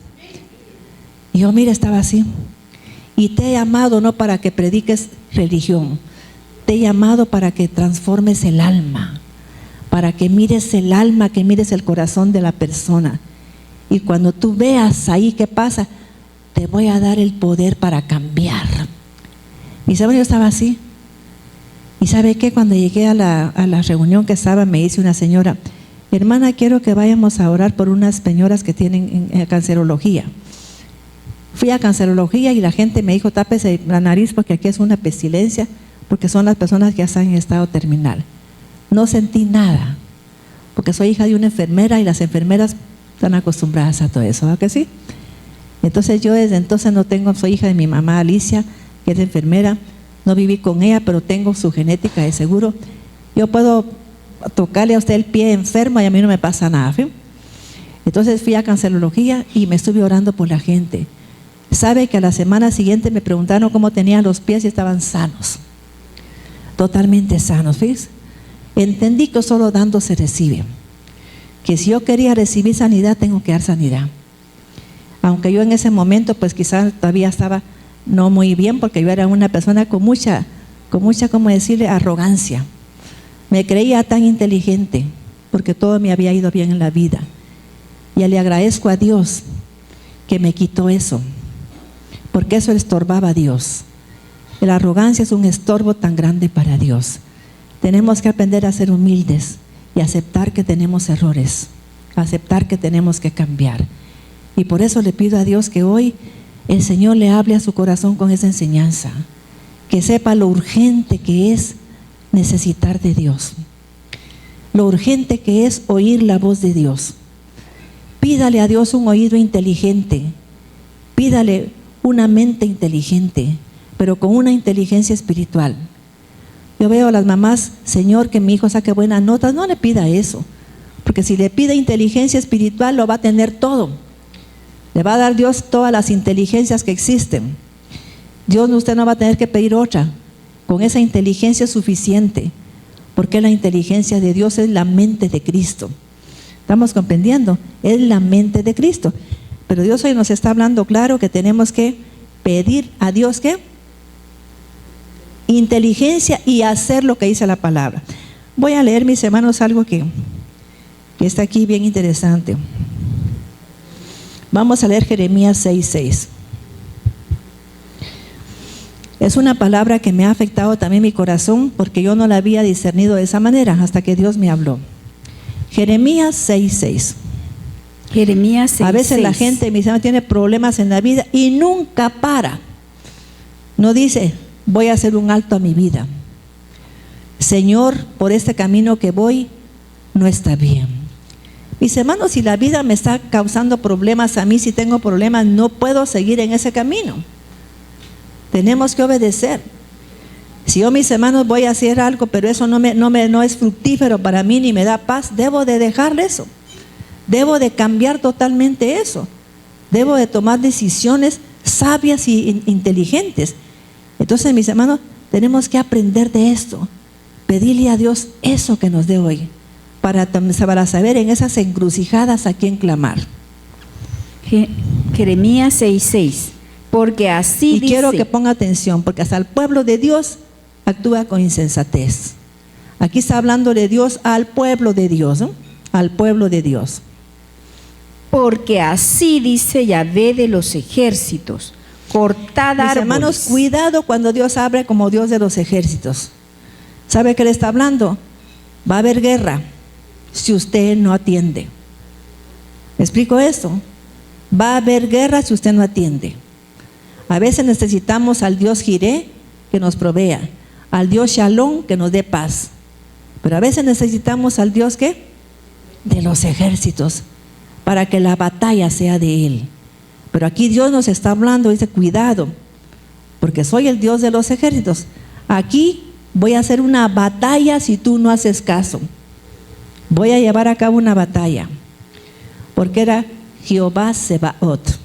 Y yo, mira, estaba así. Y te he llamado no para que prediques religión, te he llamado para que transformes el alma, para que mires el alma, que mires el corazón de la persona. Y cuando tú veas ahí qué pasa, te voy a dar el poder para cambiar. Y sabe, yo estaba así. Y sabe qué, cuando llegué a la reunión que estaba, me dice una señora, hermana, quiero que vayamos a orar por unas señoras que tienen cancerología. Fui a cancerología y la gente me dijo, tápese la nariz porque aquí es una pestilencia, porque son las personas que ya están en estado terminal. No sentí nada, porque soy hija de una enfermera y las enfermeras están acostumbradas a todo eso, ¿verdad que sí? Entonces yo desde entonces soy hija de mi mamá Alicia, que es enfermera, no viví con ella, pero tengo su genética de seguro. Yo puedo tocarle a usted el pie enfermo y a mí no me pasa nada, ¿sí? Entonces fui a cancerología y me estuve orando por la gente. Sabe que a la semana siguiente me preguntaron cómo tenían los pies y estaban sanos, totalmente sanos, ¿ves? Entendí que solo dando se recibe, que si yo quería recibir sanidad, tengo que dar sanidad. Aunque yo en ese momento pues quizás todavía estaba no muy bien, porque yo era una persona con mucha, ¿cómo decirle?, arrogancia. Me creía tan inteligente, porque todo me había ido bien en la vida. Y le agradezco a Dios que me quitó eso, porque eso estorbaba a Dios. La arrogancia es un estorbo tan grande para Dios. Tenemos que aprender a ser humildes y aceptar que tenemos errores, aceptar que tenemos que cambiar. Y por eso le pido a Dios que hoy el Señor le hable a su corazón con esa enseñanza, que sepa lo urgente que es necesitar de Dios, lo urgente que es oír la voz de Dios. Pídale a Dios un oído inteligente, pídale una mente inteligente, pero con una inteligencia espiritual. Yo veo a las mamás, Señor, que mi hijo saque buenas notas. No le pida eso, porque si le pide inteligencia espiritual, lo va a tener todo. Le va a dar Dios todas las inteligencias que existen. Usted no va a tener que pedir otra. Con esa inteligencia es suficiente, porque la inteligencia de Dios es la mente de Cristo. ¿Estamos comprendiendo? Es la mente de Cristo. Pero Dios hoy nos está hablando claro que tenemos que pedir a Dios, ¿qué? inteligencia y hacer lo que dice la palabra. Voy a leer, mis hermanos, algo que está aquí bien interesante. Vamos a leer Jeremías 6:6. Es una palabra que me ha afectado también mi corazón porque yo no la había discernido de esa manera hasta que Dios me habló. Jeremías 6:6. Jeremías 6:6. A veces la gente, mis hermanos, tiene problemas en la vida y nunca para. No dice, voy a hacer un alto a mi vida. Señor, por este camino que voy, no está bien. Mis hermanos, si la vida me está causando problemas a mí, si tengo problemas, no puedo seguir en ese camino. Tenemos que obedecer. Si yo, mis hermanos, voy a hacer algo, pero eso no es fructífero para mí ni me da paz, debo de dejar eso. Debo de cambiar totalmente eso. Debo de tomar decisiones sabias y inteligentes. Entonces, mis hermanos, tenemos que aprender de esto. Pedirle a Dios eso que nos dé hoy, para saber en esas encrucijadas a quién clamar. Jeremías 6:6. Porque así dice. Y quiero que ponga atención, porque hasta el pueblo de Dios actúa con insensatez. Aquí está hablando de Dios al pueblo de Dios, ¿no? Al pueblo de Dios. Porque así dice Yahvé de los ejércitos, cortad árboles. Mis hermanos, cuidado cuando Dios habla como Dios de los ejércitos. ¿Sabe qué le está hablando? Va a haber guerra si usted no atiende. ¿Me explico esto? Va a haber guerra si usted no atiende. A veces necesitamos al Dios Jiré que nos provea, al Dios Shalom que nos dé paz. Pero a veces necesitamos al Dios ¿qué? De los ejércitos, para que la batalla sea de Él. Pero aquí Dios nos está hablando, dice, cuidado, porque soy el Dios de los ejércitos. Aquí voy a hacer una batalla si tú no haces caso. Voy a llevar a cabo una batalla, porque era Jehová Sebaot.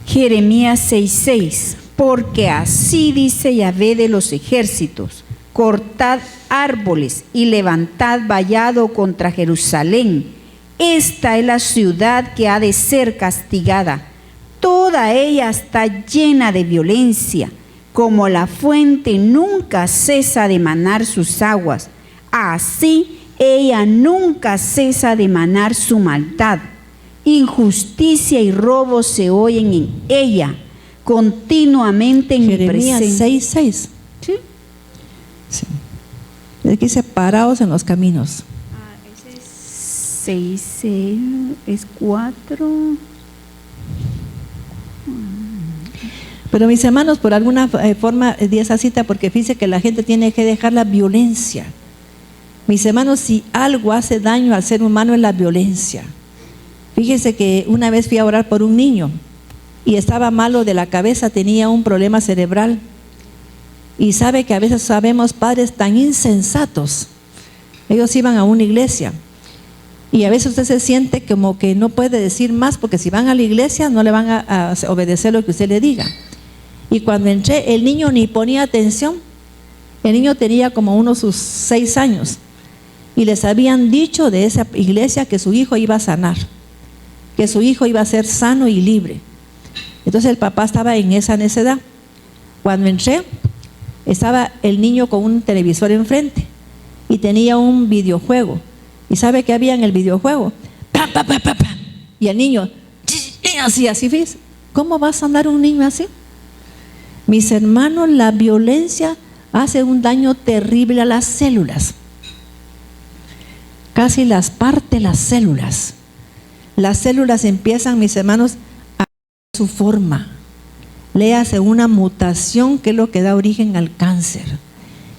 Jeremías 6:6. Porque así dice Yahvé de los ejércitos, cortad árboles y levantad vallado contra Jerusalén. Esta es la ciudad que ha de ser castigada. Toda ella está llena de violencia. Como la fuente nunca cesa de manar sus aguas, así ella nunca cesa de manar su maldad. Injusticia y robo se oyen en ella, continuamente en mi Jeremías presencia. 6:6. ¿Sí? Sí. Aquí dice, paraos en los caminos. Ese es 6, es 4. Pero mis hermanos, por alguna forma di esa cita porque fíjense que la gente tiene que dejar la violencia. Mis hermanos, si algo hace daño al ser humano es la violencia. Fíjense que una vez fui a orar por un niño y estaba malo de la cabeza, tenía un problema cerebral. Y sabe que a veces sabemos padres tan insensatos. Ellos iban a una iglesia y a veces usted se siente como que no puede decir más porque si van a la iglesia no le van a obedecer lo que usted le diga. Y cuando entré, el niño ni ponía atención. El niño tenía como unos sus 6 años y les habían dicho de esa iglesia que su hijo iba a sanar, que su hijo iba a ser sano y libre. Entonces el papá estaba en esa necedad. Cuando entré, estaba el niño con un televisor enfrente y tenía un videojuego. ¿Y sabe qué había en el videojuego? ¡Pam, pam, pam, pam, pam! Y el niño, así, ¿ves? ¿Cómo va a sanar un niño así? Mis hermanos, la violencia hace un daño terrible a las células. Casi las parte las células. Las células empiezan, mis hermanos, a su forma. Léase una mutación que es lo que da origen al cáncer.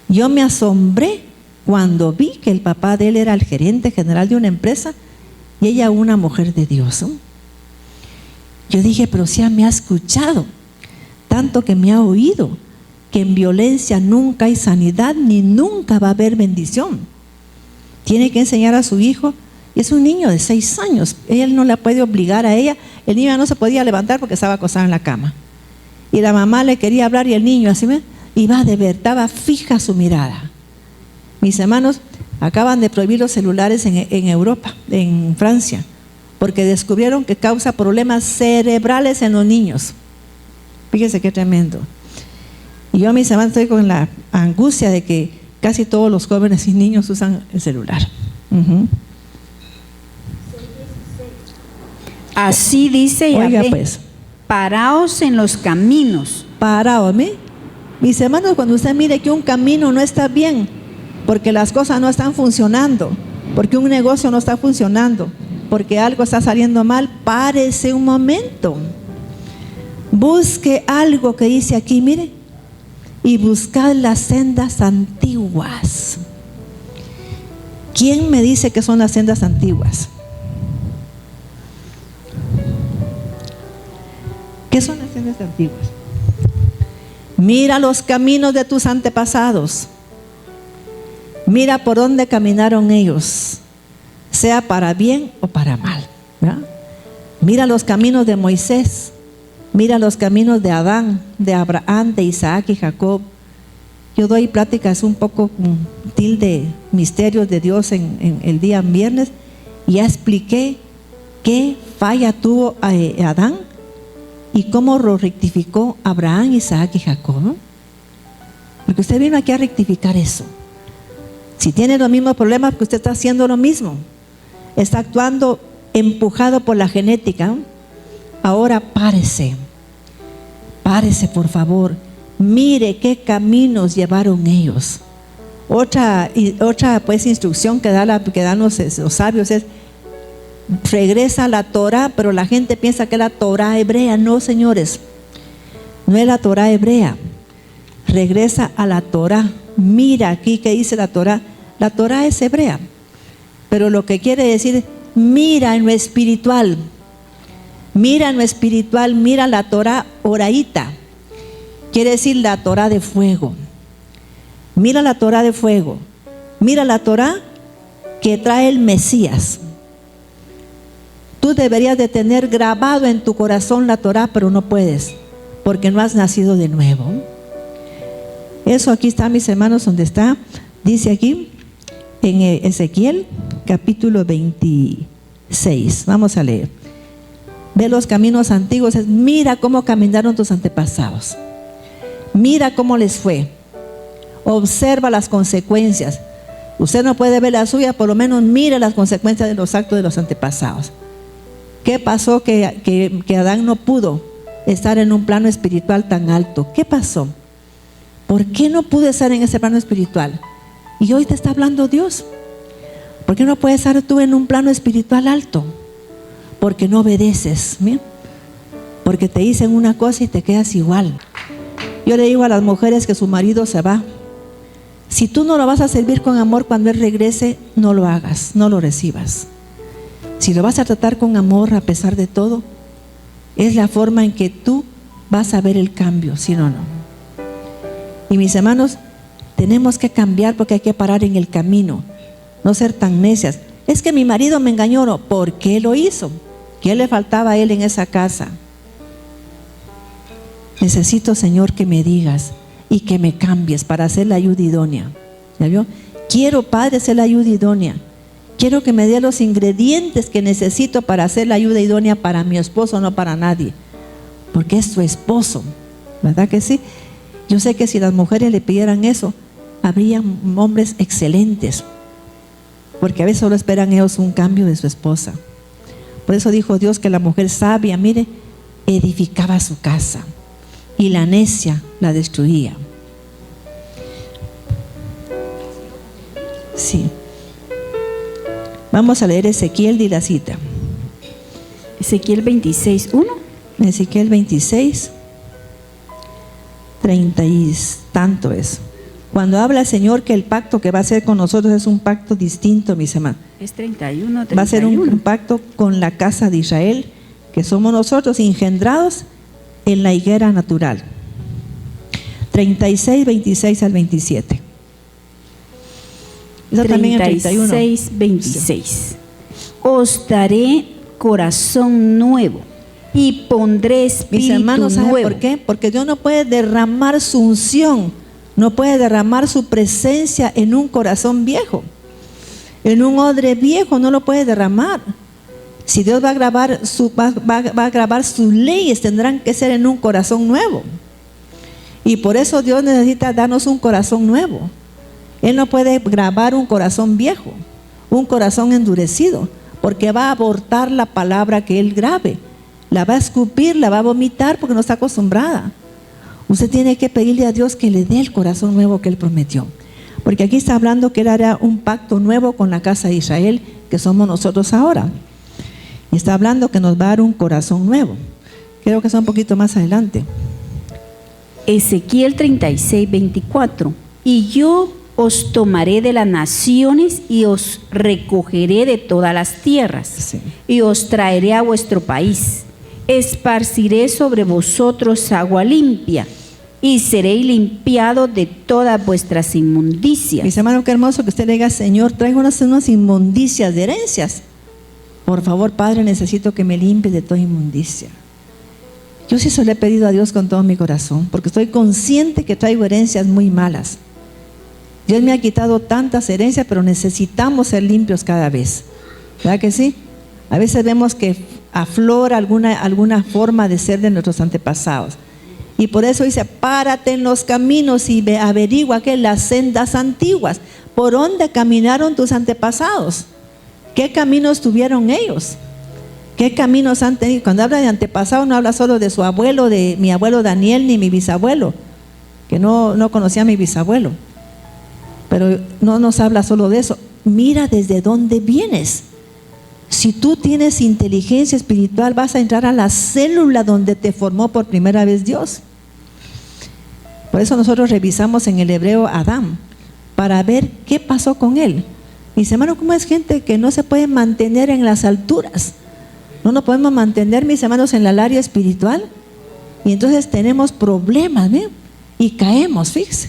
Yo me asombré cuando vi que el papá de él era el gerente general de una empresa y ella una mujer de Dios. Yo dije, pero si me ha escuchado, tanto que me ha oído, que en violencia nunca hay sanidad ni nunca va a haber bendición. Tiene que enseñar a su hijo, y es un niño de 6 años, él no la puede obligar a ella. El niño no se podía levantar porque estaba acostado en la cama. Y la mamá le quería hablar y el niño así, iba de ver, estaba fija su mirada. Mis hermanos, acaban de prohibir los celulares en Europa, en Francia, porque descubrieron que causa problemas cerebrales en los niños. Fíjense qué tremendo. Y yo, mis hermanos, estoy con la angustia de que casi todos los jóvenes y niños usan el celular. Así dice Oiga, Yahvé, pues, paraos en los caminos. paraos, mis hermanos, cuando usted mire que un camino no está bien, porque las cosas no están funcionando, porque un negocio no está funcionando, porque algo está saliendo mal, párese un momento. Busque algo que dice aquí, mire, y buscad las sendas antiguas. ¿Quién me dice que son las sendas antiguas? ¿Qué son las sendas antiguas? Mira los caminos de tus antepasados. Mira por dónde caminaron ellos, sea para bien o para mal, ¿verdad? Mira los caminos de Moisés. Mira los caminos de Adán, de Abraham, de Isaac y Jacob. Yo doy pláticas un poco con tilde misterios de Dios en el día viernes, y ya expliqué qué falla tuvo Adán y cómo lo rectificó Abraham, Isaac y Jacob. Porque usted vino aquí a rectificar eso. Si tiene los mismos problemas, porque usted está haciendo lo mismo, está actuando empujado por la genética. Ahora párese por favor, mire qué caminos llevaron ellos. Otra pues instrucción que dan los sabios es: regresa a la Torah, pero la gente piensa que es la Torah hebrea. No, señores, no es la Torah hebrea. Regresa a la Torah. Mira aquí que dice la Torah. La Torah es hebrea, pero lo que quiere decir, mira en lo espiritual. Mira en lo espiritual, mira la Torah oraíta. Quiere decir la Torah de fuego. Mira la Torah de fuego. Mira la Torah que trae el Mesías. Tú deberías de tener grabado en tu corazón la Torah, pero no puedes, porque no has nacido de nuevo. Eso aquí está, mis hermanos, donde está. Dice aquí, en Ezequiel, capítulo 26. Vamos a leer. Ve los caminos antiguos, mira cómo caminaron tus antepasados. Mira cómo les fue. Observa las consecuencias. Usted no puede ver la suya, por lo menos mire las consecuencias de los actos de los antepasados. ¿Qué pasó que Adán no pudo estar en un plano espiritual tan alto? ¿Qué pasó? ¿Por qué no pudo estar en ese plano espiritual? Y hoy te está hablando Dios. ¿Por qué no puedes estar tú en un plano espiritual alto? Porque no obedeces, ¿bien? Porque te dicen una cosa y te quedas igual. Yo le digo a las mujeres que su marido se va. Si tú no lo vas a servir con amor cuando él regrese, no lo hagas, no lo recibas. Si lo vas a tratar con amor a pesar de todo, es la forma en que tú vas a ver el cambio, si no, no. Y mis hermanos, tenemos que cambiar porque hay que parar en el camino, no ser tan necias. Es que mi marido me engañó, no. ¿Por qué lo hizo? ¿Qué le faltaba a él en esa casa? Necesito, Señor, que me digas y que me cambies para hacer la ayuda idónea. ¿Ya vio? Quiero, Padre, hacer la ayuda idónea. Quiero que me dé los ingredientes que necesito para hacer la ayuda idónea para mi esposo, no para nadie. Porque es su esposo, ¿verdad que sí? Yo sé que si las mujeres le pidieran eso, habrían hombres excelentes. Porque a veces solo esperan ellos un cambio de su esposa. Por eso dijo Dios que la mujer sabia, mire, edificaba su casa y la necia la destruía. Sí. Vamos a leer Ezequiel, di la cita. Ezequiel 26:1. Ezequiel 26, 30 y tanto es. Cuando habla el Señor que el pacto que va a hacer con nosotros es un pacto distinto, mis hermanos. Es 31. Va a ser un pacto con la casa de Israel, que somos nosotros engendrados en la higuera natural. 36, 26 al 27. Eso también el 31. 36, 26. Os daré corazón nuevo y pondré espíritu Mis hermanos, ¿saben nuevo? por qué? Porque Dios no puede derramar su unción, no puede derramar su presencia en un corazón viejo. En un odre viejo no lo puede derramar. Si Dios va a grabar sus leyes, tendrán que ser en un corazón nuevo. Y por eso Dios necesita darnos un corazón nuevo. Él no puede grabar un corazón viejo, un corazón endurecido, porque va a abortar la palabra que Él grabe. La va a escupir, la va a vomitar porque no está acostumbrada. Usted tiene que pedirle a Dios que le dé el corazón nuevo que Él prometió. Porque aquí está hablando que Él hará un pacto nuevo con la casa de Israel, que somos nosotros ahora. Y está hablando que nos va a dar un corazón nuevo. Creo que es un poquito más adelante. Ezequiel 36, 24. Y yo os tomaré de las naciones y os recogeré de todas las tierras, Sí. y os traeré a vuestro país. Esparciré sobre vosotros agua limpia, y seréis limpiados de todas vuestras inmundicias. Mis hermanos, qué hermoso que usted le diga: Señor, traigo unas inmundicias de herencias. Por favor, Padre, necesito que me limpie de toda inmundicia. Yo sí se lo he pedido a Dios con todo mi corazón, porque estoy consciente que traigo herencias muy malas. Dios me ha quitado tantas herencias, pero necesitamos ser limpios cada vez. ¿Verdad que sí? A veces vemos que aflora alguna forma de ser de nuestros antepasados. Y por eso dice: párate en los caminos y averigua que las sendas antiguas. ¿Por dónde caminaron tus antepasados? ¿Qué caminos tuvieron ellos? ¿Qué caminos han tenido? Cuando habla de antepasado, no habla solo de su abuelo, de mi abuelo Daniel, ni mi bisabuelo, que no conocía a mi bisabuelo. Pero no nos habla solo de eso. Mira desde dónde vienes. Si tú tienes inteligencia espiritual, vas a entrar a la célula donde te formó por primera vez Dios. Por eso nosotros revisamos en el hebreo Adán, para ver qué pasó con él. Mis hermanos, ¿cómo es gente que no se puede mantener en las alturas? No nos podemos mantener, mis hermanos, en el área espiritual. Y entonces tenemos problemas, ¿eh? Y caemos, fíjense.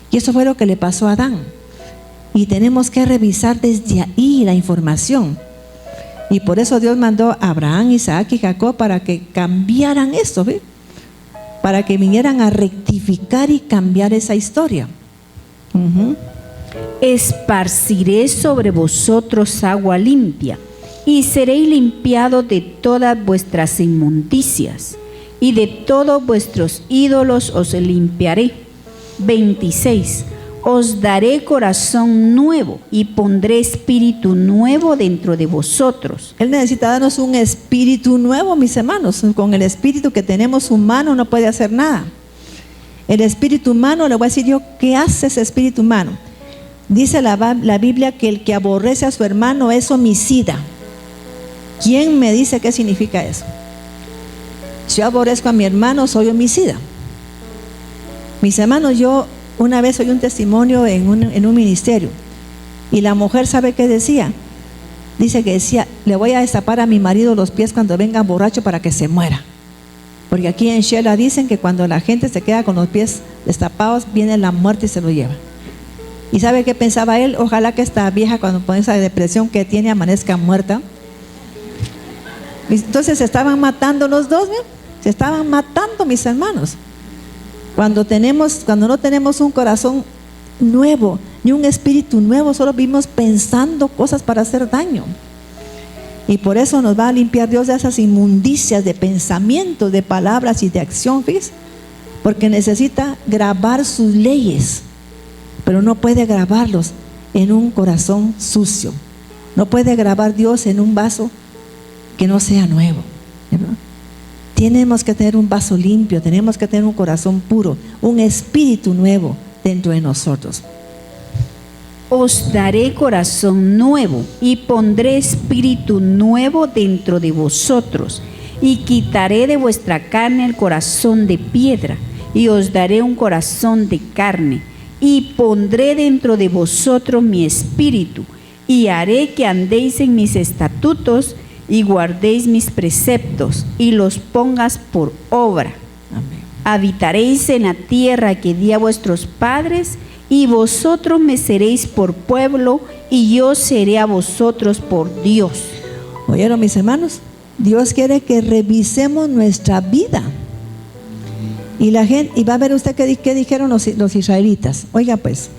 Y eso fue lo que le pasó a Adán. Y tenemos que revisar desde ahí la información. Y por eso Dios mandó a Abraham, Isaac y Jacob para que cambiaran esto, ¿ve? Para que vinieran a rectificar y cambiar esa historia. Esparciré sobre vosotros agua limpia, y seréis limpiados de todas vuestras inmundicias, y de todos vuestros ídolos os limpiaré. 26. Os daré corazón nuevo y pondré espíritu nuevo dentro de vosotros. Él necesita darnos un espíritu nuevo, mis hermanos. Con el espíritu que tenemos humano no puede hacer nada. El espíritu humano, le voy a decir yo, ¿qué hace ese espíritu humano? Dice la Biblia que el que aborrece a su hermano es homicida. ¿Quién me dice qué significa eso? Si yo aborrezco a mi hermano, soy homicida. Mis hermanos, yo una vez oí un testimonio en un ministerio, y la mujer, ¿sabe qué decía? Dice que decía: le voy a destapar a mi marido los pies cuando venga borracho para que se muera. Porque aquí en Shela dicen que cuando la gente se queda con los pies destapados, viene la muerte y se lo lleva. ¿Y sabe qué pensaba él? Ojalá que esta vieja, cuando pone esa depresión que tiene, amanezca muerta. Entonces se estaban matando los dos, ¿no? Se estaban matando, mis hermanos. Cuando no tenemos un corazón nuevo, ni un espíritu nuevo, solo vivimos pensando cosas para hacer daño. Y por eso nos va a limpiar Dios de esas inmundicias de pensamientos, de palabras y de acción, ¿ves? Porque necesita grabar sus leyes, pero no puede grabarlos en un corazón sucio. No puede grabar Dios en un vaso que no sea nuevo, ¿no? Tenemos que tener un vaso limpio, tenemos que tener un corazón puro, un espíritu nuevo dentro de nosotros. Os daré corazón nuevo y pondré espíritu nuevo dentro de vosotros, y quitaré de vuestra carne el corazón de piedra, y os daré un corazón de carne, y pondré dentro de vosotros mi espíritu, y haré que andéis en mis estatutos y guardéis mis preceptos y los pongas por obra. Amén. Habitaréis en la tierra que di a vuestros padres, y vosotros me seréis por pueblo, y yo seré a vosotros por Dios. ¿Oyeron, mis hermanos? Dios quiere que revisemos nuestra vida. Y la gente, y va a ver usted qué dijeron los israelitas. Oiga pues,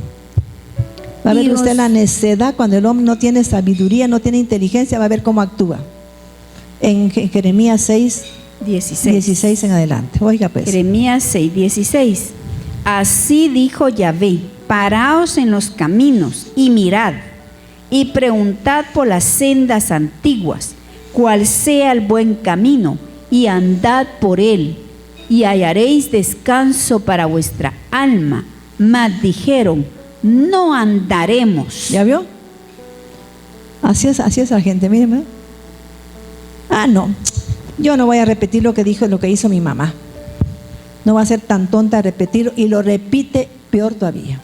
va a ver usted la necedad cuando el hombre no tiene sabiduría, no tiene inteligencia, va a ver cómo actúa. En Jeremías 6, 16 en adelante. Oiga pues. Jeremías 6, 16. Así dijo Yahvé: paraos en los caminos y mirad, y preguntad por las sendas antiguas, cuál sea el buen camino, y andad por él, y hallaréis descanso para vuestra alma. Mas dijeron: no andaremos. ¿Ya vio? Así es la gente, miren. No, yo no voy a repetir lo que hizo mi mamá. No va a ser tan tonta de repetirlo, y lo repite peor todavía.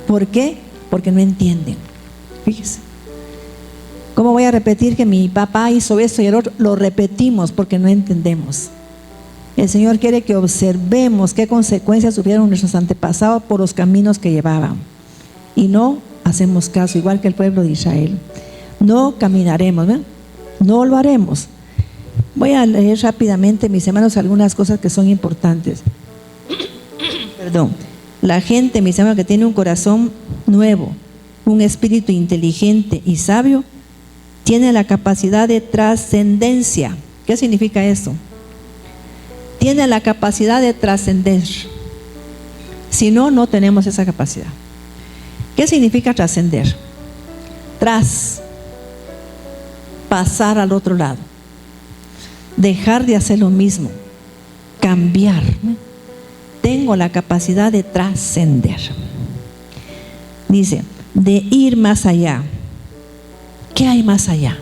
¿Por qué? Porque no entienden. Fíjese. ¿Cómo voy a repetir que mi papá hizo esto y el otro? Lo repetimos porque no entendemos. El Señor quiere que observemos qué consecuencias tuvieron nuestros antepasados por los caminos que llevaban. Y no hacemos caso, igual que el pueblo de Israel. No caminaremos, ¿ven? No lo haremos. Voy a leer rápidamente, mis hermanos, algunas cosas que son importantes. Perdón. La gente, mis hermanos, que tiene un corazón nuevo, un espíritu inteligente y sabio, tiene la capacidad de trascendencia. ¿Qué significa eso? Tiene la capacidad de trascender. Si no, no tenemos esa capacidad. ¿Qué significa trascender? Pasar al otro lado. Dejar de hacer lo mismo. Cambiar. Tengo la capacidad de trascender. Dice, de ir más allá. ¿Qué hay más allá?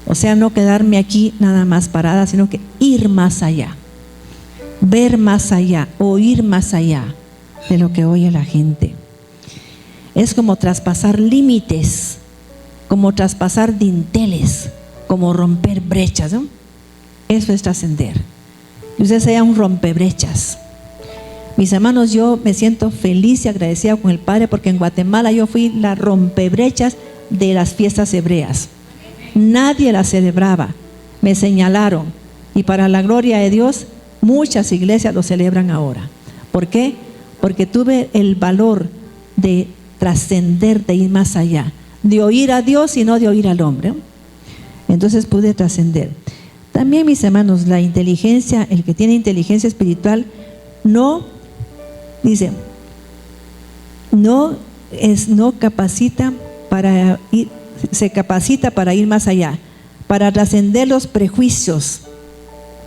O sea, no quedarme aquí nada más parada, sino que ir más allá. Ver más allá, oír más allá de lo que oye la gente. Es como traspasar límites, como traspasar dinteles, como romper brechas, ¿no? Eso es trascender. Y usted sea un rompebrechas. Mis hermanos, yo me siento feliz y agradecida con el Padre, porque en Guatemala yo fui la rompebrechas de las fiestas hebreas. Nadie las celebraba, me señalaron, y para la gloria de Dios muchas iglesias lo celebran ahora. ¿Por qué? Porque tuve el valor de trascender, de ir más allá, de oír a Dios y no de oír al hombre. Entonces pude trascender. También, mis hermanos, la inteligencia, el que tiene inteligencia espiritual, no capacita para ir, se capacita para ir más allá, para trascender los prejuicios.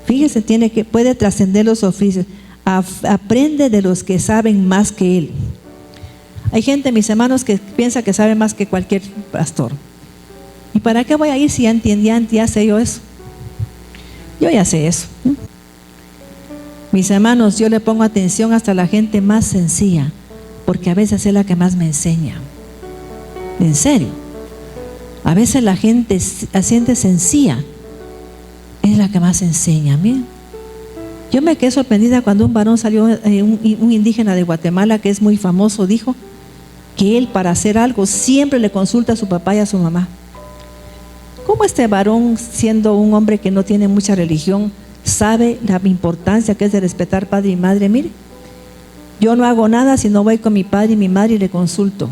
Fíjese, puede trascender los oficios. Aprende de los que saben más que él. Hay gente, mis hermanos, que piensa que sabe más que cualquier pastor. ¿Y para qué voy a ir si ya sé yo eso? Yo ya sé eso. Mis hermanos, yo le pongo atención hasta a la gente más sencilla, porque a veces es la que más me enseña. En serio. A veces la gente sencilla es la que más enseña. Miren. Yo me quedé sorprendida cuando un varón salió, un indígena de Guatemala que es muy famoso, dijo que él, para hacer algo, siempre le consulta a su papá y a su mamá. ¿Cómo este varón, siendo un hombre que no tiene mucha religión, sabe la importancia que es de respetar padre y madre? Mire, yo no hago nada si no voy con mi padre y mi madre y le consulto.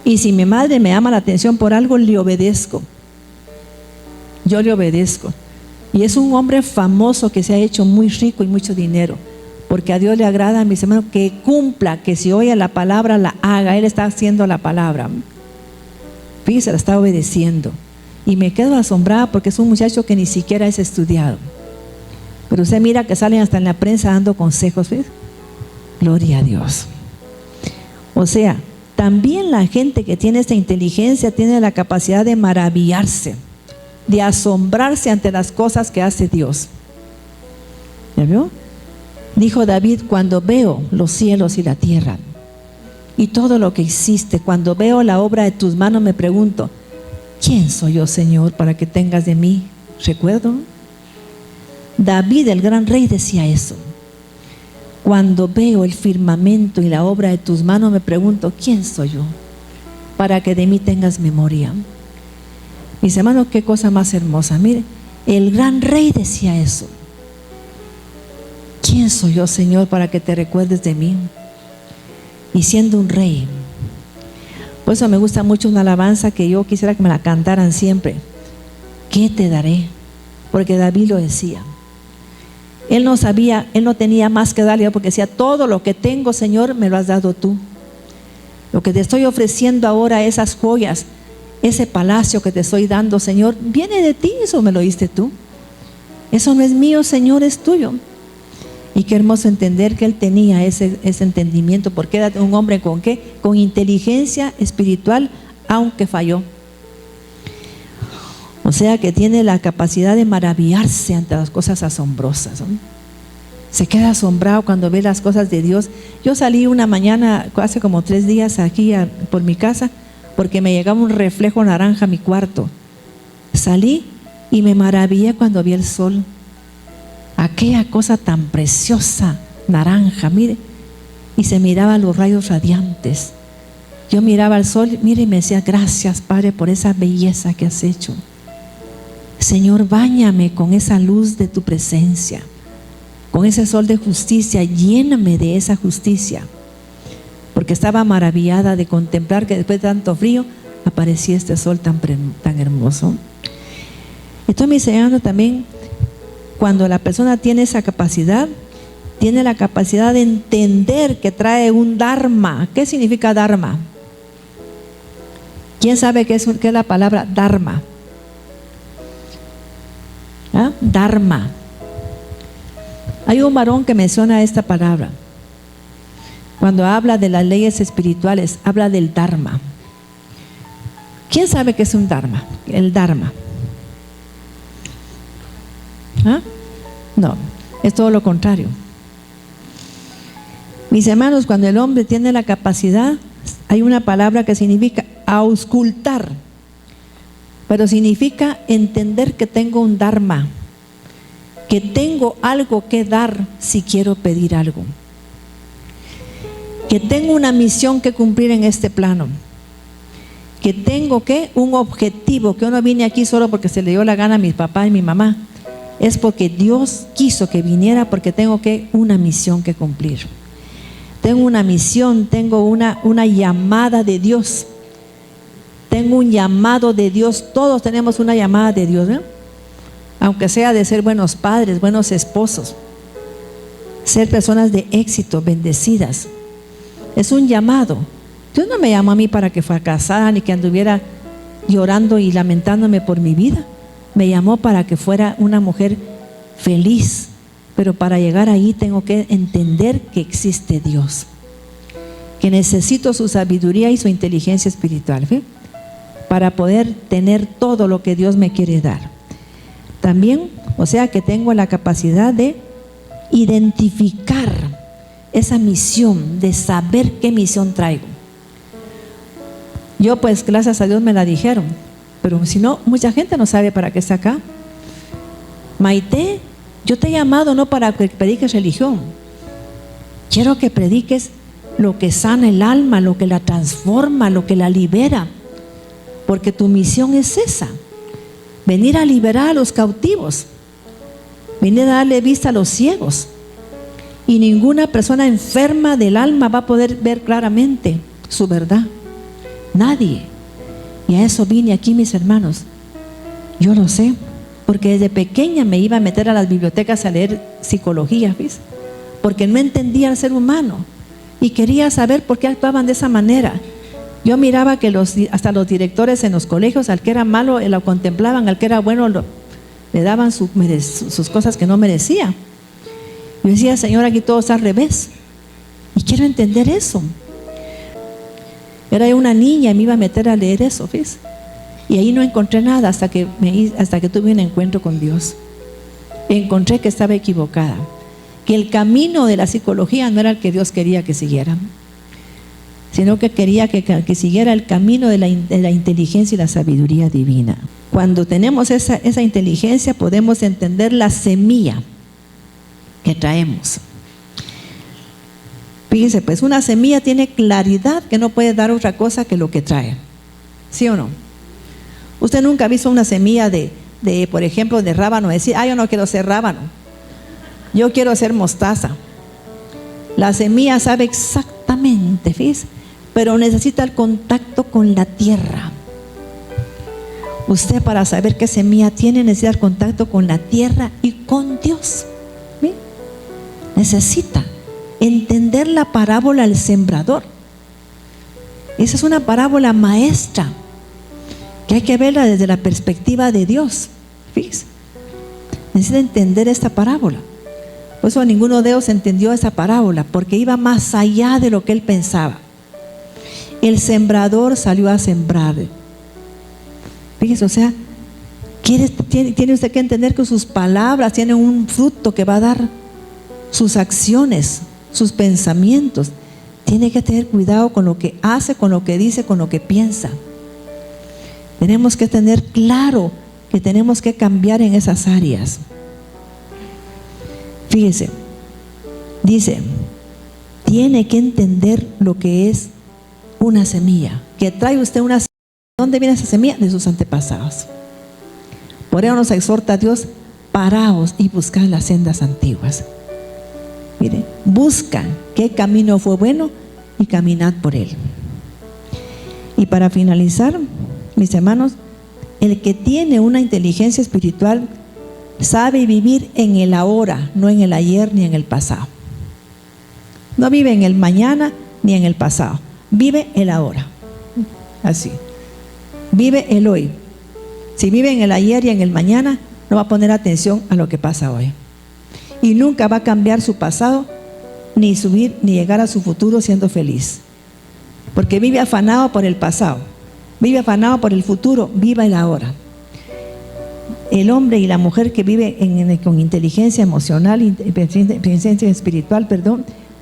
Y si mi madre me llama la atención por algo, le obedezco. Yo le obedezco. Y es un hombre famoso que se ha hecho muy rico y mucho dinero, porque a Dios le agrada, mis hermanos, que cumpla, que si oye la palabra la haga. Él está haciendo la palabra. Fíjese, la está obedeciendo. Y me quedo asombrada porque es un muchacho que ni siquiera es estudiado. Pero usted mira que salen hasta en la prensa dando consejos, ¿ves? Gloria a Dios. O sea, también la gente que tiene esta inteligencia tiene la capacidad de maravillarse, de asombrarse ante las cosas que hace Dios. ¿Ya vio? Dijo David: cuando veo los cielos y la tierra y todo lo que hiciste, cuando veo la obra de tus manos, me pregunto, ¿quién soy yo, Señor, para que tengas de mí recuerdo? David, el gran rey, decía eso. Cuando veo el firmamento y la obra de tus manos, me pregunto, ¿quién soy yo para que de mí tengas memoria? Mis hermanos, qué cosa más hermosa. Mire, el gran rey decía eso. ¿Quién soy yo, Señor, para que te recuerdes de mí? Y siendo un rey. Por eso me gusta mucho una alabanza que yo quisiera que me la cantaran siempre. ¿Qué te daré? Porque David lo decía. Él no sabía, él no tenía más que darle, porque decía, todo lo que tengo, Señor, me lo has dado tú. Lo que te estoy ofreciendo ahora, esas joyas, ese palacio que te estoy dando, Señor, viene de ti, eso me lo diste tú. Eso no es mío, Señor, es tuyo. Y qué hermoso entender que él tenía ese entendimiento, porque era un hombre con ¿qué? Con inteligencia espiritual, aunque falló. O sea que tiene la capacidad de maravillarse ante las cosas asombrosas, ¿no? Se queda asombrado cuando ve las cosas de Dios. Yo salí una mañana, hace como 3 días aquí por mi casa, porque me llegaba un reflejo naranja a mi cuarto. Salí y me maravillé cuando vi el sol. Aquella cosa tan preciosa, naranja, mire, y se miraba los rayos radiantes. Yo miraba al sol, mire, y me decía, gracias, Padre, por esa belleza que has hecho. Señor, báñame con esa luz de tu presencia, con ese sol de justicia, lléname de esa justicia. Porque estaba maravillada de contemplar que después de tanto frío aparecía este sol tan hermoso. Estoy me enseñando también, cuando la persona tiene esa capacidad, tiene la capacidad de entender que trae un dharma. ¿Qué significa dharma? ¿Quién sabe qué es la palabra dharma? ¿Ah? Dharma. Hay un varón que menciona esta palabra. Cuando habla de las leyes espirituales, habla del dharma. ¿Quién sabe qué es un dharma? El dharma. ¿Ah? No, es todo lo contrario. Mis hermanos, cuando el hombre tiene la capacidad, hay una palabra que significa auscultar, pero significa entender que tengo un dharma, que tengo algo que dar si quiero pedir algo, que tengo una misión que cumplir en este plano, que tengo un objetivo, que yo no vine aquí solo porque se le dio la gana a mi papá y mi mamá. Es porque Dios quiso que viniera, porque tengo una misión que cumplir. Tengo una misión, tengo una llamada de Dios. Tengo un llamado de Dios. Todos tenemos una llamada de Dios, ¿no? Aunque sea de ser buenos padres, buenos esposos, ser personas de éxito, bendecidas. Es un llamado. Dios no me llamó a mí para que fracasara ni que anduviera llorando y lamentándome por mi vida. Me llamó para que fuera una mujer feliz, pero para llegar ahí tengo que entender que existe Dios, que necesito su sabiduría y su inteligencia espiritual, ¿sí? Para poder tener todo lo que Dios me quiere dar. También, o sea que tengo la capacidad de identificar esa misión, de saber qué misión traigo. Yo pues gracias a Dios me la dijeron, pero si no, mucha gente no sabe para qué está acá. Maite, yo te he llamado no para que prediques religión. Quiero que prediques lo que sana el alma, lo que la transforma, lo que la libera. Porque tu misión es esa. Venir a liberar a los cautivos. Venir a darle vista a los ciegos. Y ninguna persona enferma del alma va a poder ver claramente su verdad. Nadie. Y a eso vine aquí, mis hermanos. Yo lo sé, porque desde pequeña me iba a meter a las bibliotecas a leer psicología, ¿ves? Porque no entendía al ser humano y quería saber por qué actuaban de esa manera. Yo miraba que hasta los directores en los colegios, al que era malo lo contemplaban, al que era bueno le daban sus cosas que no merecía. Yo decía, Señor, aquí todo está al revés. Y quiero entender eso. Era una niña y me iba a meter a leer eso, ¿ves? Y ahí no encontré nada hasta que tuve un encuentro con Dios. Encontré que estaba equivocada, que el camino de la psicología no era el que Dios quería que siguiera, sino que quería que siguiera el camino de la inteligencia y la sabiduría divina. Cuando tenemos esa inteligencia, podemos entender la semilla que traemos. Fíjense, pues una semilla tiene claridad que no puede dar otra cosa que lo que trae. ¿Sí o no? Usted nunca ha visto una semilla por ejemplo, de rábano, decir, yo no quiero ser rábano, yo quiero ser mostaza. La semilla sabe exactamente, fíjese, pero necesita el contacto con la tierra. Usted, para saber qué semilla tiene, necesita el contacto con la tierra y con Dios. ¿Sí? necesita entender la parábola del sembrador. Esa es una parábola maestra que hay que verla desde la perspectiva de Dios. Fíjense, necesita entender esta parábola. Por eso ninguno de ellos entendió esa parábola, porque iba más allá de lo que él pensaba. El sembrador salió a sembrar. Fíjese, o sea, tiene usted que entender que sus palabras tienen un fruto que va a dar, sus acciones, sus pensamientos. Tiene que tener cuidado con lo que hace, con lo que dice, con lo que piensa. Tenemos que tener claro que tenemos que cambiar en esas áreas. Fíjese, dice, tiene que entender lo que es una semilla. Que trae usted una semilla. ¿De dónde viene esa semilla? De sus antepasados. Por eso nos exhorta a Dios: paraos y buscad las sendas antiguas. Mire, busca qué camino fue bueno y caminad por él. Y para finalizar, mis hermanos, el que tiene una inteligencia espiritual sabe vivir en el ahora, no en el ayer ni en el pasado. No vive en el mañana ni en el pasado, vive el ahora. Así, vive el hoy. Si vive en el ayer y en el mañana, no va a poner atención a lo que pasa hoy. Y nunca va a cambiar su pasado, ni subir, ni llegar a su futuro siendo feliz. Porque vive afanado por el pasado, vive afanado por el futuro, viva el ahora. El hombre y la mujer que vive con inteligencia emocional, inteligencia espiritual,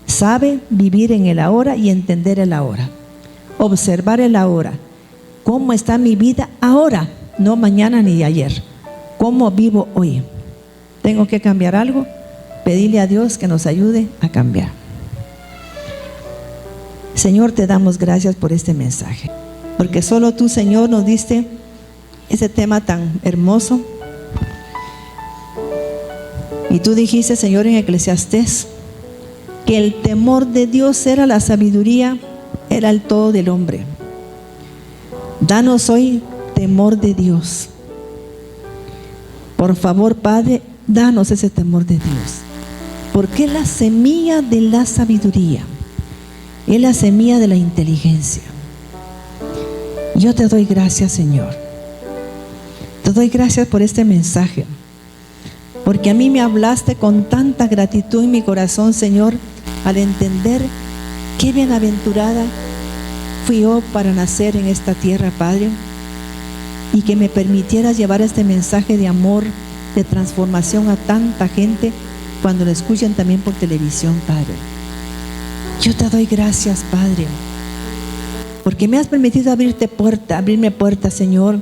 sabe vivir en el ahora y entender el ahora. Observar el ahora. ¿Cómo está mi vida ahora? No mañana ni de ayer. ¿Cómo vivo hoy? ¿Tengo que cambiar algo? Pedirle a Dios que nos ayude a cambiar. Señor, te damos gracias por este mensaje, porque solo tú, Señor, nos diste ese tema tan hermoso. Y tú dijiste, Señor, en Eclesiastés, que el temor de Dios era la sabiduría, era el todo del hombre. Danos hoy temor de Dios. Por favor, Padre, danos ese temor de Dios, porque es la semilla de la sabiduría, es la semilla de la inteligencia. Yo te doy gracias, Señor. Te doy gracias por este mensaje, porque a mí me hablaste con tanta gratitud en mi corazón, Señor, al entender qué bienaventurada fui yo para nacer en esta tierra, Padre, y que me permitieras llevar este mensaje de amor, de transformación a tanta gente cuando lo escuchen también por televisión, Padre. Yo te doy gracias, Padre, porque me has permitido abrirme puertas, Señor.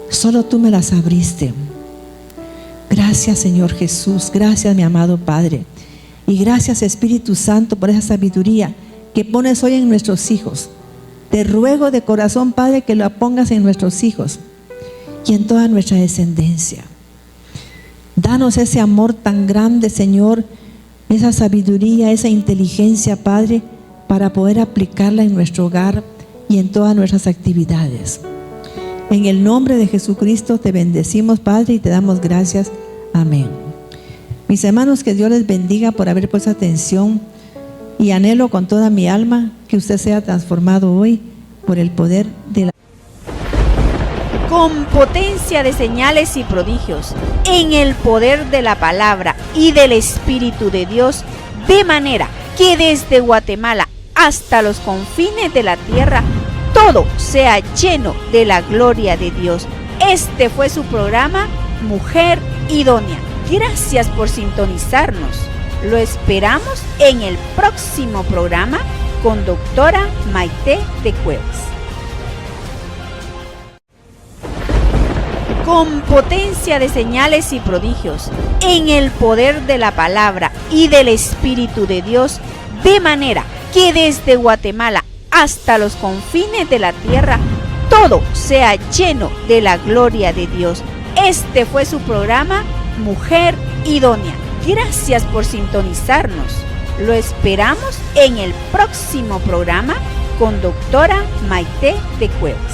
Solo tú me las abriste. Gracias, Señor Jesús. Gracias, mi amado Padre. Y gracias, Espíritu Santo, por esa sabiduría que pones hoy en nuestros hijos. Te ruego de corazón, Padre, que la pongas en nuestros hijos y en toda nuestra descendencia. Danos ese amor tan grande, Señor, esa sabiduría, esa inteligencia, Padre, para poder aplicarla en nuestro hogar y en todas nuestras actividades. En el nombre de Jesucristo te bendecimos, Padre, y te damos gracias. Amén. Mis hermanos, que Dios les bendiga por haber puesto atención, y anhelo con toda mi alma que usted sea transformado hoy por el poder de la... Con potencia de señales y prodigios, en el poder de la palabra y del Espíritu de Dios, de manera que desde Guatemala hasta los confines de la tierra, todo sea lleno de la gloria de Dios. Este fue su programa, Mujer Idónea. Gracias por sintonizarnos. Lo esperamos en el próximo programa con doctora Maite de Cuevas. Con potencia de señales y prodigios, en el poder de la palabra y del Espíritu de Dios, de manera que desde Guatemala hasta los confines de la tierra, todo sea lleno de la gloria de Dios. Este fue su programa, Mujer Idónea. Gracias por sintonizarnos. Lo esperamos en el próximo programa con doctora Maite de Cuevas.